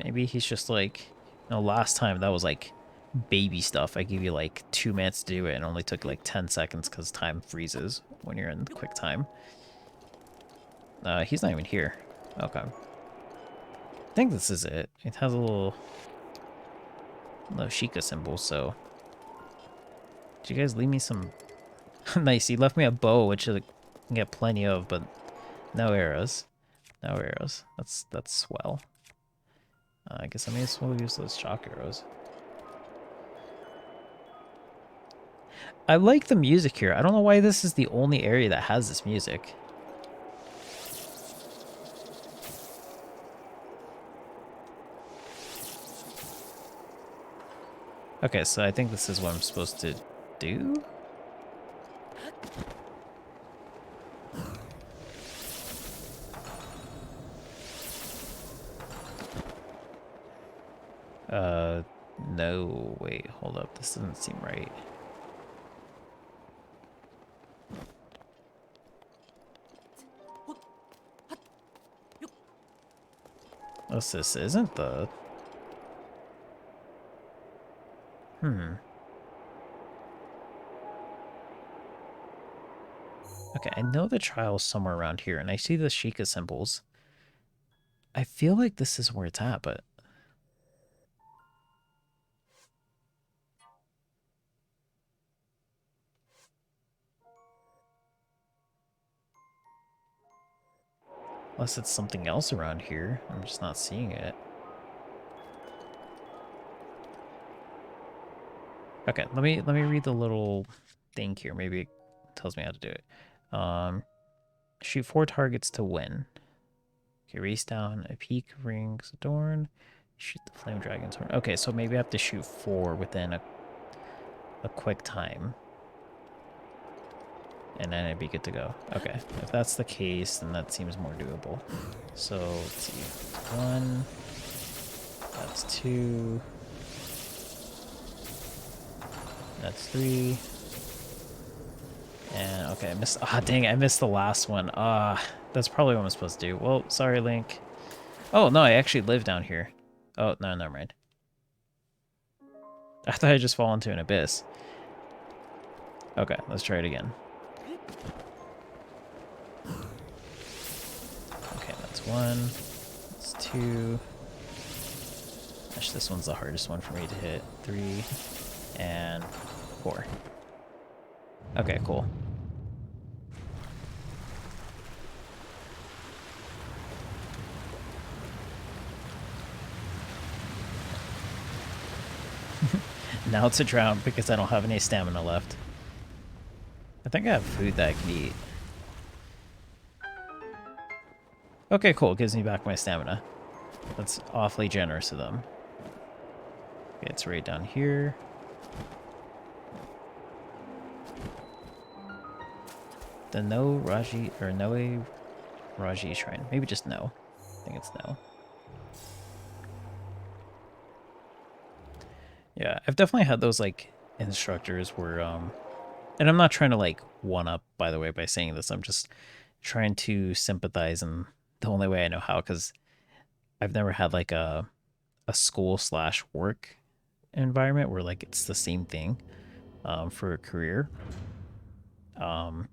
Maybe he's just like, no, last time that was like baby stuff. I gave you like 2 minutes to do it and only took like 10 seconds because time freezes when you're in quick time. He's not even here. Okay. I think this is it. It has a little Sheikah symbol, so. Did you guys leave me some? Nice, you left me a bow, which I can get plenty of, but no arrows. No arrows. That's swell. I guess I may as well use those chalk arrows. I like the music here. I don't know why this is the only area that has this music. Okay, so I think this is what I'm supposed to do? No, wait, hold up. This doesn't seem right. Unless this isn't the... Okay, I know the trial's somewhere around here, and I see the Sheikah symbols. I feel like this is where it's at, but... Unless it's something else around here. I'm just not seeing it. Okay, let me read the little thing here. Maybe it tells me how to do it. Shoot 4 targets to win. Okay, race down a peak rings adorn. Shoot the flame dragon's horn. Okay, so maybe I have to shoot 4 within a quick time. And then I'd be good to go. Okay, if that's the case, then that seems more doable. So, let's see. 1. That's 2. That's 3. And, okay, I missed... Ah, dang, I missed the last one. That's probably what I'm supposed to do. Well, sorry, Link. Oh, no, I actually live down here. Oh, no, never mind. I thought I'd just fall into an abyss. Okay, let's try it again. Okay, that's 1. That's 2. Gosh, this one's the hardest one for me to hit. 3. And 4. Okay, cool. Now it's a drown because I don't have any stamina left. I think I have food that I can eat. Okay, cool. It gives me back my stamina. That's awfully generous of them. Okay, it's right down here. The No Raji or Noe Raji Shrine. Maybe just no. I think it's no. Yeah, I've definitely had those like instructors where and I'm not trying to like one up by the way by saying this. I'm just trying to sympathize in the only way I know how because I've never had like a school slash work environment where like it's the same thing for a career. But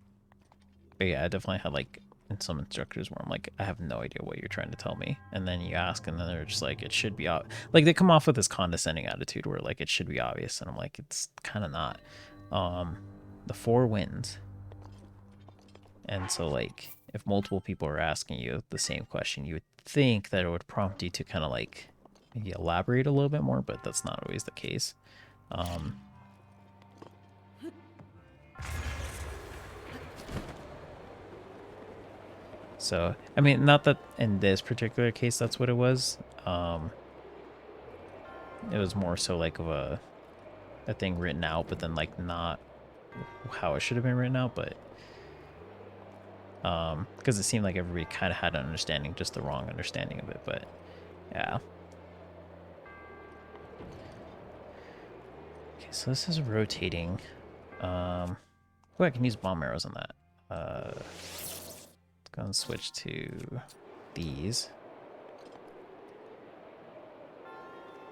yeah, I definitely had like some instructors where I'm like, I have no idea what you're trying to tell me. And then you ask, and then they're just like, it should be like they come off with this condescending attitude where like it should be obvious, and I'm like, it's kind of not. The 4 wins, and so like if multiple people are asking you the same question, you would think that it would prompt you to kind of like maybe elaborate a little bit more, but that's not always the case. So, I mean, not that in this particular case that's what it was. It was more so like of a thing written out, but then like not how it should have been written out, but because it seemed like everybody kind of had an understanding, just the wrong understanding of it, but yeah. Okay, so this is rotating. Oh, I can use bomb arrows on that. Let's go and switch to these.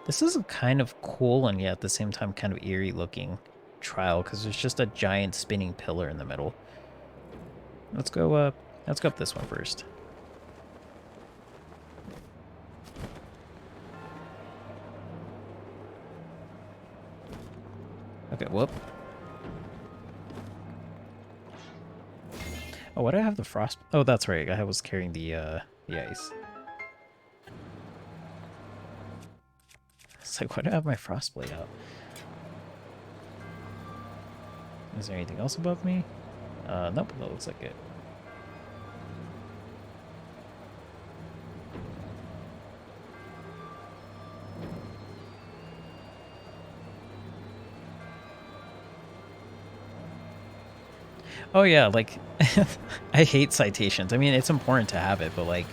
This is a kind of cool and yet at the same time kind of eerie looking trial because there's just a giant spinning pillar in the middle. Let's go up this one first. Okay, whoop. Oh, why do I have the frost? Oh, that's right. I was carrying the ice. It's like, why do I have my frostblade out? Is there anything else above me? Nope, that looks like it. Oh yeah, like I hate citations. I mean, it's important to have it, but like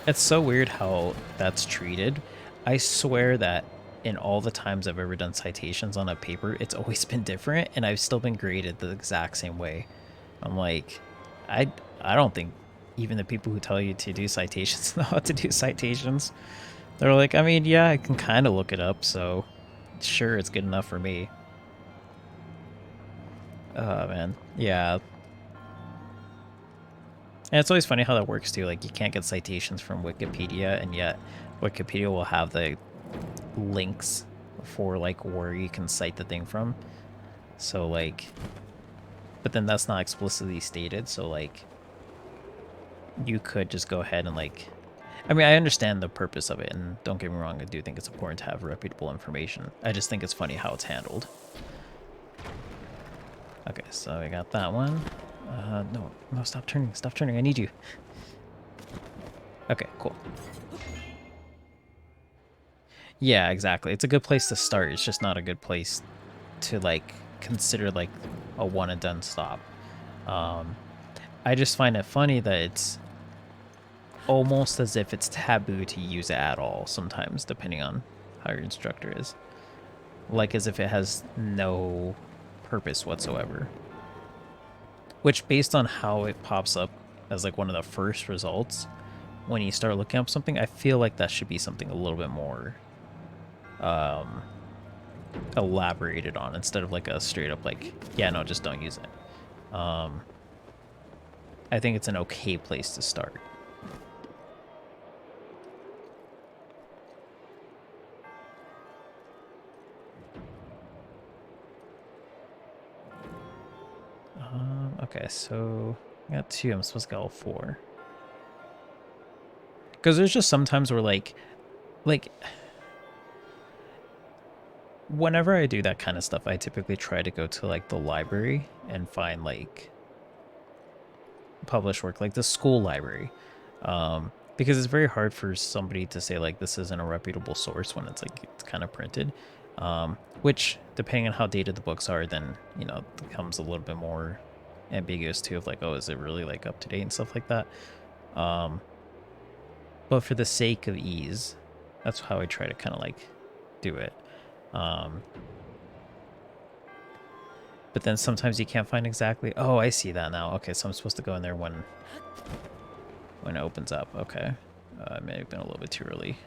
it's so weird how that's treated. I swear that in all the times I've ever done citations on a paper, it's always been different and I've still been graded the exact same way. I'm like, I I don't think even the people who tell you to do citations know how to do citations. They're like, I mean, yeah, I can kind of look it up, so sure, it's good enough for me. Oh man, yeah. And it's always funny how that works too. Like you can't get citations from Wikipedia, and yet Wikipedia will have the links for like where you can cite the thing from. So like, but then that's not explicitly stated. So like, you could just go ahead and like, I mean, I understand the purpose of it, and don't get me wrong, I do think it's important to have reputable information. I just think it's funny how it's handled. Okay, so we got that one. No, stop turning, I need you. Okay, cool. Yeah, exactly. It's a good place to start. It's just not a good place to like consider like a one and done stop. I just find it funny that it's almost as if it's taboo to use it at all sometimes, depending on how your instructor is. Like as if it has no purpose whatsoever. Which, based on how it pops up as like one of the first results, when you start looking up something, I feel like that should be something a little bit more elaborated on instead of like a straight up like, yeah, no, just don't use it. I think it's an okay place to start. Okay, so I got 2. I'm supposed to get all 4. Because there's just sometimes where like whenever I do that kind of stuff, I typically try to go to like the library and find like published work, like the school library. Because it's very hard for somebody to say like this isn't a reputable source when it's like it's kind of printed. Which, depending on how dated the books are, then, you know, it becomes a little bit more ambiguous too of like, oh, is it really like up to date and stuff like that. But for the sake of ease, that's how I try to kind of like do it. But then sometimes you can't find exactly. Oh, I see that now. Okay, so I'm supposed to go in there when it opens up. Okay, I may have been a little bit too early.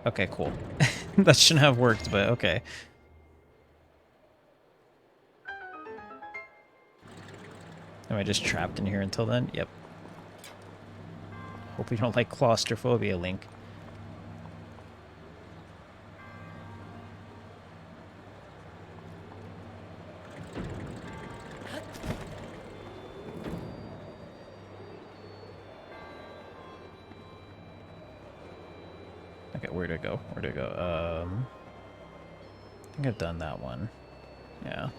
Okay, cool. That shouldn't have worked, but okay. Am I just trapped in here until then? Yep. Hope you don't like claustrophobia, Link. Okay, where'd it go? Where'd it go? I think I've done that one. Yeah.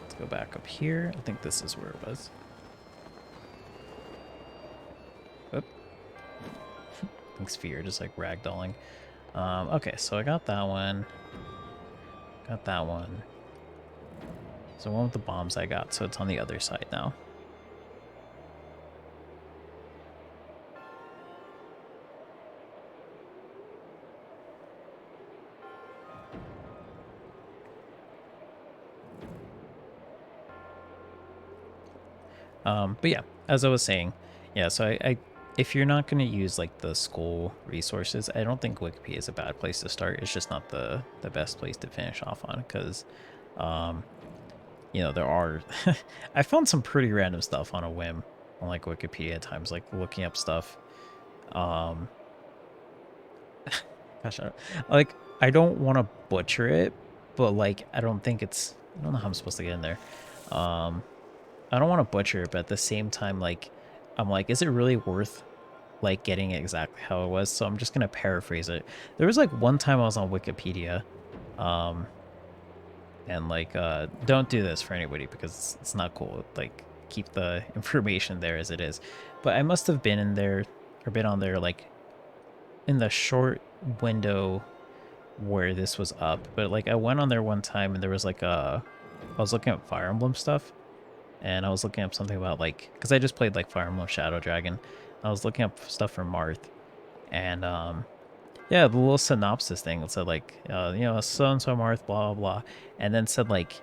Let's go back up here. I think this is where it was. Oop. Thanks, fear, just like ragdolling. Okay, so I got that one. Got that one. So one with the bombs I got, so it's on the other side now. But yeah, as I was saying, yeah, so I if you're not going to use like the school resources, I don't think Wikipedia is a bad place to start. It's just not the best place to finish off on because, you know, there are, I found some pretty random stuff on a whim on like Wikipedia at times, like looking up stuff. Gosh, I don't want to butcher it, but like, I don't know how I'm supposed to get in there. I don't want to butcher it, but at the same time, like, I'm like, is it really worth like getting it exactly how it was, so I'm just gonna paraphrase it. There was like one time I was on Wikipedia, um, and like don't do this for anybody because it's not cool. Like keep the information there as it is. But I must have been in there or been on there like in the short window where this was up. But like I went on there one time and there was like I was looking up Fire Emblem stuff, and I was looking up something about like because I just played like Fire Emblem Shadow Dragon. I was looking up stuff from Marth, and yeah, the little synopsis thing. It said like you know, so and so Marth, blah blah blah, and then said like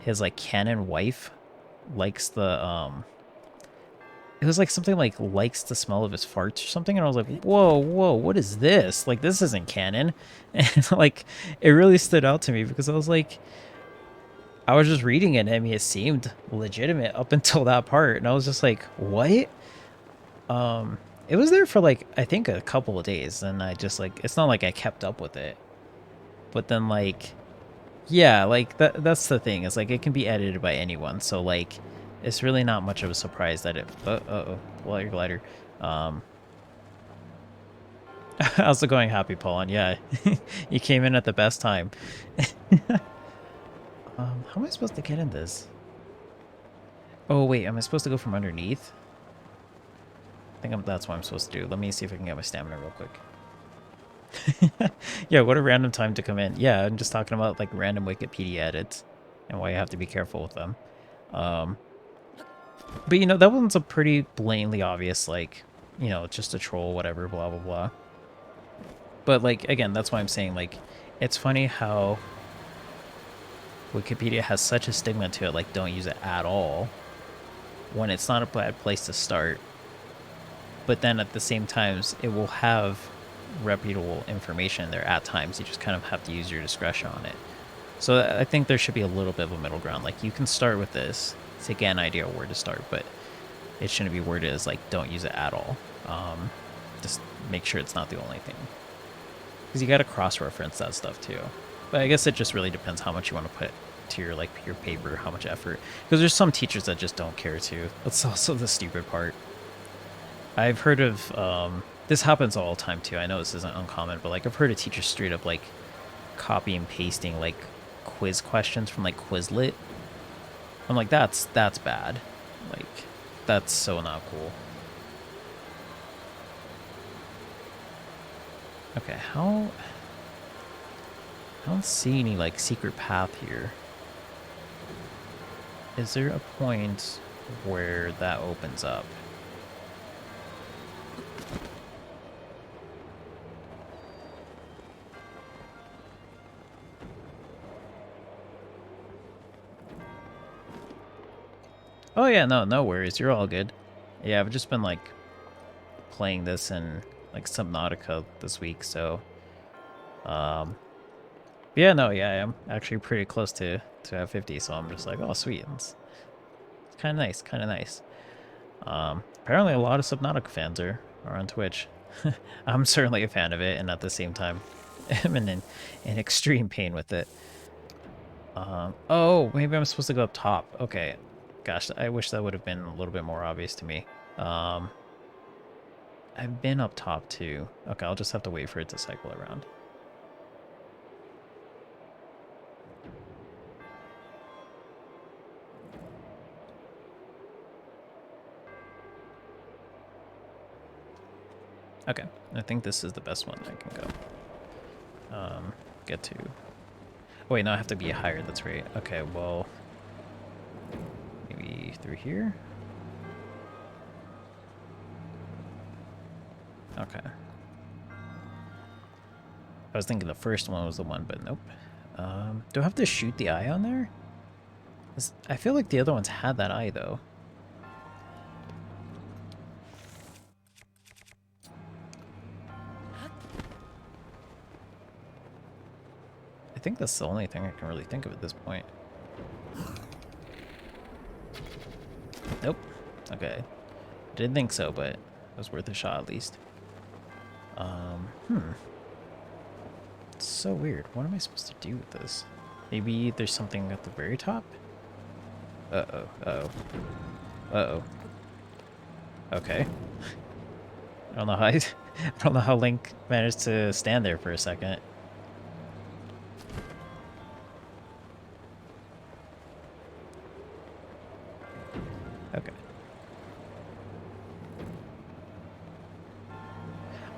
his like canon wife likes the it was like something like likes the smell of his farts or something, and I was like, whoa, what is this? Like this isn't canon. And like it really stood out to me because I was like, I was just reading it and I mean it seemed legitimate up until that part, and I was just like, what? It was there for like I think a couple of days, and I just like it's not like I kept up with it. But then like yeah, like that's the thing. It's like it can be edited by anyone. So like it's really not much of a surprise that it water glider. How's it going, Happy Paulin? Yeah. You came in at the best time. How am I supposed to get in this? Oh wait, am I supposed to go from underneath? I think that's what I'm supposed to do. Let me see if I can get my stamina real quick. Yeah, what a random time to come in. Yeah, I'm just talking about like random Wikipedia edits and why you have to be careful with them. But you know, that one's a pretty blatantly obvious, like, you know, just a troll, whatever, blah, blah, blah. But like, again, that's why I'm saying, like, it's funny how Wikipedia has such a stigma to it, like, don't use it at all, when it's not a bad place to start. But then at the same times, it will have reputable information there at times. You just kind of have to use your discretion on it. So I think there should be a little bit of a middle ground. Like, you can start with this to get an idea of where to start, but it shouldn't be worded as, like, don't use it at all. Just make sure it's not the only thing. Because you got to cross-reference that stuff, too. But I guess it just really depends how much you want to put to your, like, your paper, how much effort. Because there's some teachers that just don't care, too. That's also the stupid part. I've heard of, this happens all the time, too. I know this isn't uncommon, but, like, I've heard of teachers straight up, like, copy and pasting, like, quiz questions from, like, Quizlet. I'm like, that's bad. Like, that's so not cool. Okay, I don't see any, like, secret path here. Is there a point where that opens up? Oh yeah, no worries. You're all good. Yeah, I've just been like playing this in like Subnautica this week, so yeah, no, yeah, I'm actually pretty close to have 50, so I'm just like, oh sweet. It's kind of nice, kind of nice. Apparently a lot of Subnautica fans are on Twitch. I'm certainly a fan of it, and at the same time, I'm in extreme pain with it. Oh, maybe I'm supposed to go up top. Okay. Gosh, I wish that would have been a little bit more obvious to me. I've been up top too. Okay, I'll just have to wait for it to cycle around. Okay, I think this is the best one I can go. Get to... Oh, wait, no, I have to be higher, that's right. Okay, well... Maybe through here? Okay. I was thinking the first one was the one, but nope. Do I have to shoot the eye on there? I feel like the other ones had that eye, though. I think that's the only thing I can really think of at this point. Nope. Okay. Didn't think so, but it was worth a shot at least. It's so weird. What am I supposed to do with this? Maybe there's something at the very top? Uh-oh. Uh-oh. Uh-oh. Okay. I don't know how I don't know how Link managed to stand there for a second. Okay.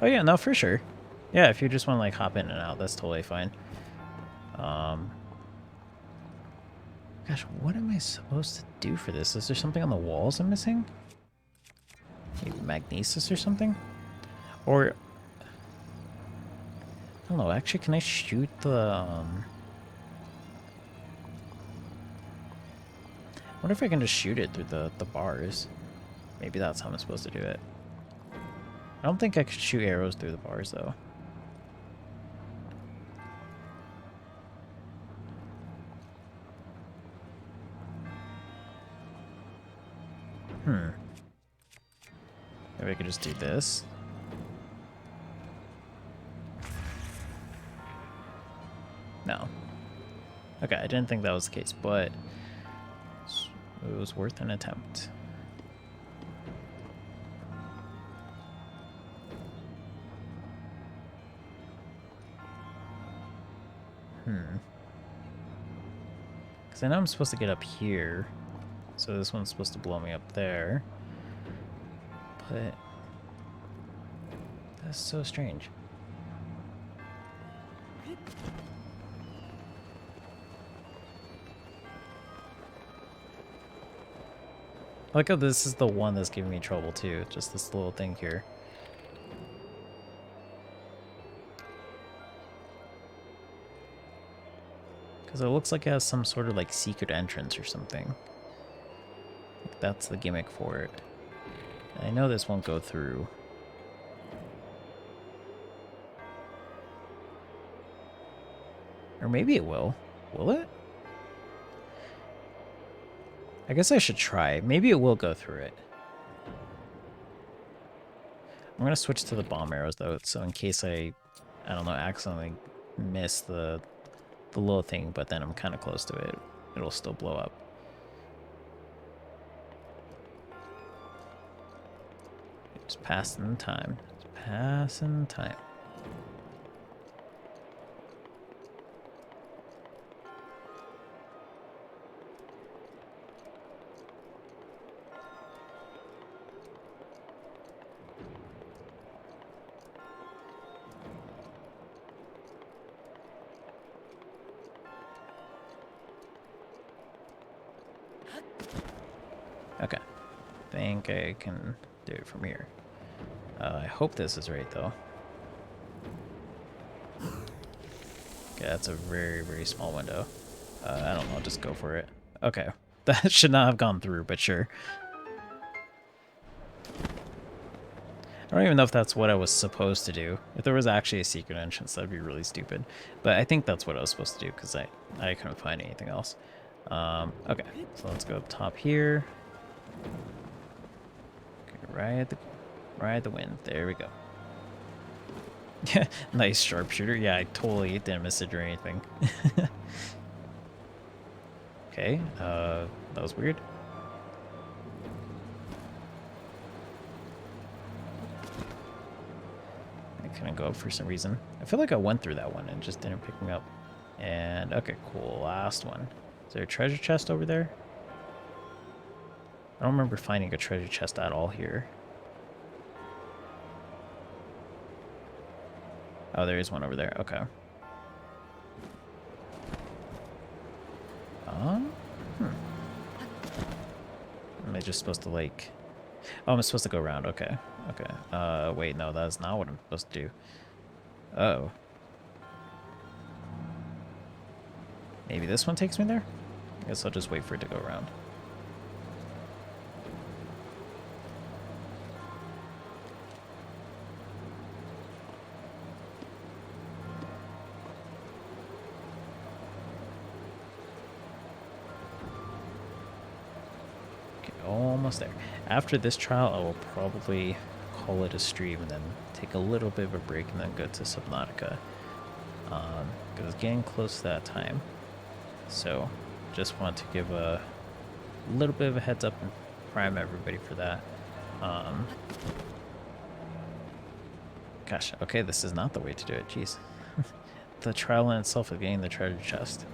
Oh yeah, no, for sure. Yeah, if you just want to like hop in and out, that's totally fine. Gosh, what am I supposed to do for this? Is there something on the walls I'm missing? Maybe magnesis or something? Or I don't know, actually can I shoot the I wonder if I can just shoot it through the bars. Maybe that's how I'm supposed to do it. I don't think I could shoot arrows through the bars though. Maybe I could just do this. No. Okay, I didn't think that was the case, but it was worth an attempt. Because I know I'm supposed to get up here, so this one's supposed to blow me up there. But that's so strange. I like how this is the one that's giving me trouble too, just this little thing here. Because it looks like it has some sort of like secret entrance or something. Like that's the gimmick for it. I know this won't go through. Or maybe it will. Will it? I guess I should try. Maybe it will go through it. I'm gonna switch to the bomb arrows though, so in case I don't know, accidentally miss the little thing, but then I'm kind of close to it, it'll still blow up. Just passing time. Just passing time. Okay. I think I can do it from here. I hope this is right, though. Okay, that's a very, very small window. I don't know, just go for it. Okay. That should not have gone through, but sure. I don't even know if that's what I was supposed to do. If there was actually a secret entrance, that'd be really stupid. But I think that's what I was supposed to do, because I couldn't find anything else. Okay, so let's go up top here. Okay, right at the wind. There we go. Nice sharpshooter. Yeah, I totally didn't miss it or anything. Okay, that was weird. I couldn't go up for some reason. I feel like I went through that one and just didn't pick me up. And okay, cool. Last one. Is there a treasure chest over there? I don't remember finding a treasure chest at all here. Oh, there is one over there. Okay. Am I just supposed to like... Oh, I'm supposed to go around. Okay. Okay. Wait, no, that's not what I'm supposed to do. Oh. Maybe this one takes me there? I guess I'll just wait for it to go around. Almost there. After this trial, I will probably call it a stream and then take a little bit of a break and then go to Subnautica. Because it's getting close to that time. So, just want to give a little bit of a heads up and prime everybody for that. Gosh, okay, this is not the way to do it. Jeez. The trial in itself of getting the treasure chest.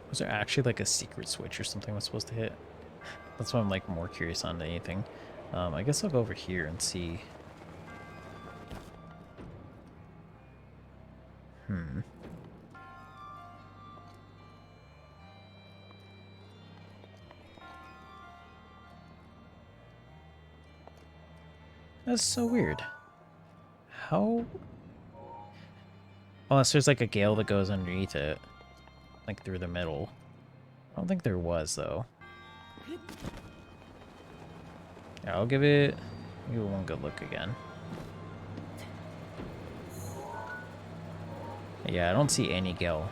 Was there actually like a secret switch or something I was supposed to hit? That's why I'm like more curious on anything. I guess I'll go over here and see. That's so weird. How? Unless there's like a gale that goes underneath it. Like through the middle. I don't think there was though. Yeah, I'll give it one good look again. Yeah, I don't see any gale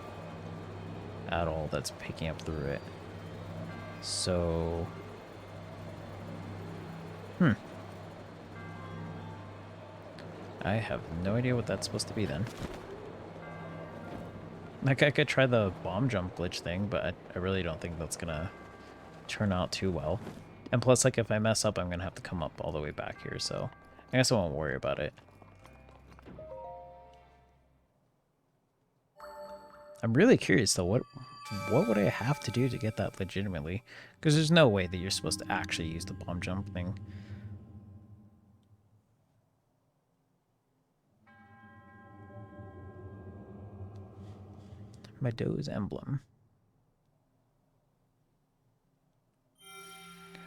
at all that's picking up through it. So... I have no idea what that's supposed to be then. Like, I could try the bomb jump glitch thing, but I really don't think that's gonna turn out too well. And plus, like, if I mess up, I'm gonna have to come up all the way back here, so I guess I won't worry about it. I'm really curious, though, what would I have to do to get that legitimately? Because there's no way that you're supposed to actually use the bomb jump thing. My Doe's emblem.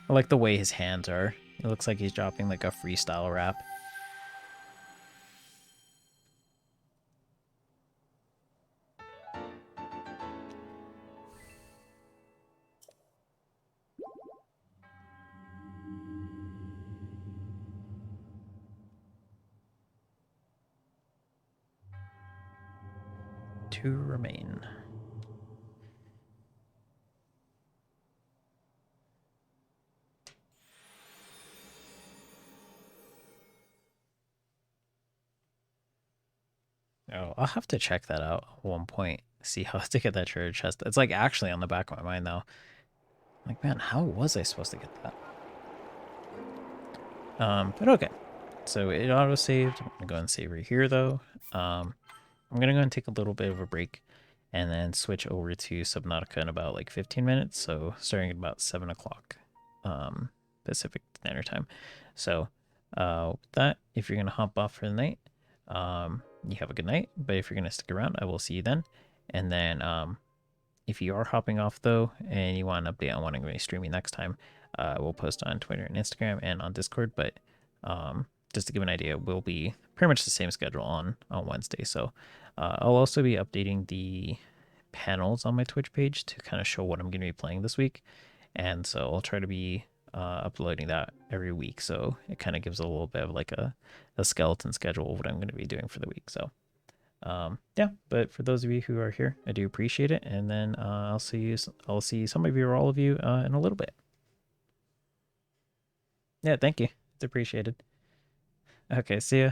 I like the way his hands are. It looks like he's dropping like a freestyle rap. Two remain. Oh, I'll have to check that out at one point. See how to get that treasure chest. It's like actually on the back of my mind now. Like, man, how was I supposed to get that? But okay. So it auto-saved. I'm gonna go and save right here though. I'm gonna go and take a little bit of a break and then switch over to Subnautica in about like 15 minutes. So starting at about 7 o'clock Pacific Standard Time. So with that, if you're gonna hop off for the night, you have a good night. But if you're gonna stick around, I will see you then. And then if you are hopping off though and you want an update on when I'm going to be streaming next time, we'll post on Twitter and Instagram and on Discord. But just to give an idea, we'll be pretty much the same schedule on Wednesday. So I'll also be updating the panels on my Twitch page to kind of show what I'm going to be playing this week. And so I'll try to be uploading that every week. So it kind of gives a little bit of like a skeleton schedule of what I'm going to be doing for the week. So yeah, but for those of you who are here, I do appreciate it. And then I'll see some of you or all of you in a little bit. Yeah, thank you. It's appreciated. Okay, see ya.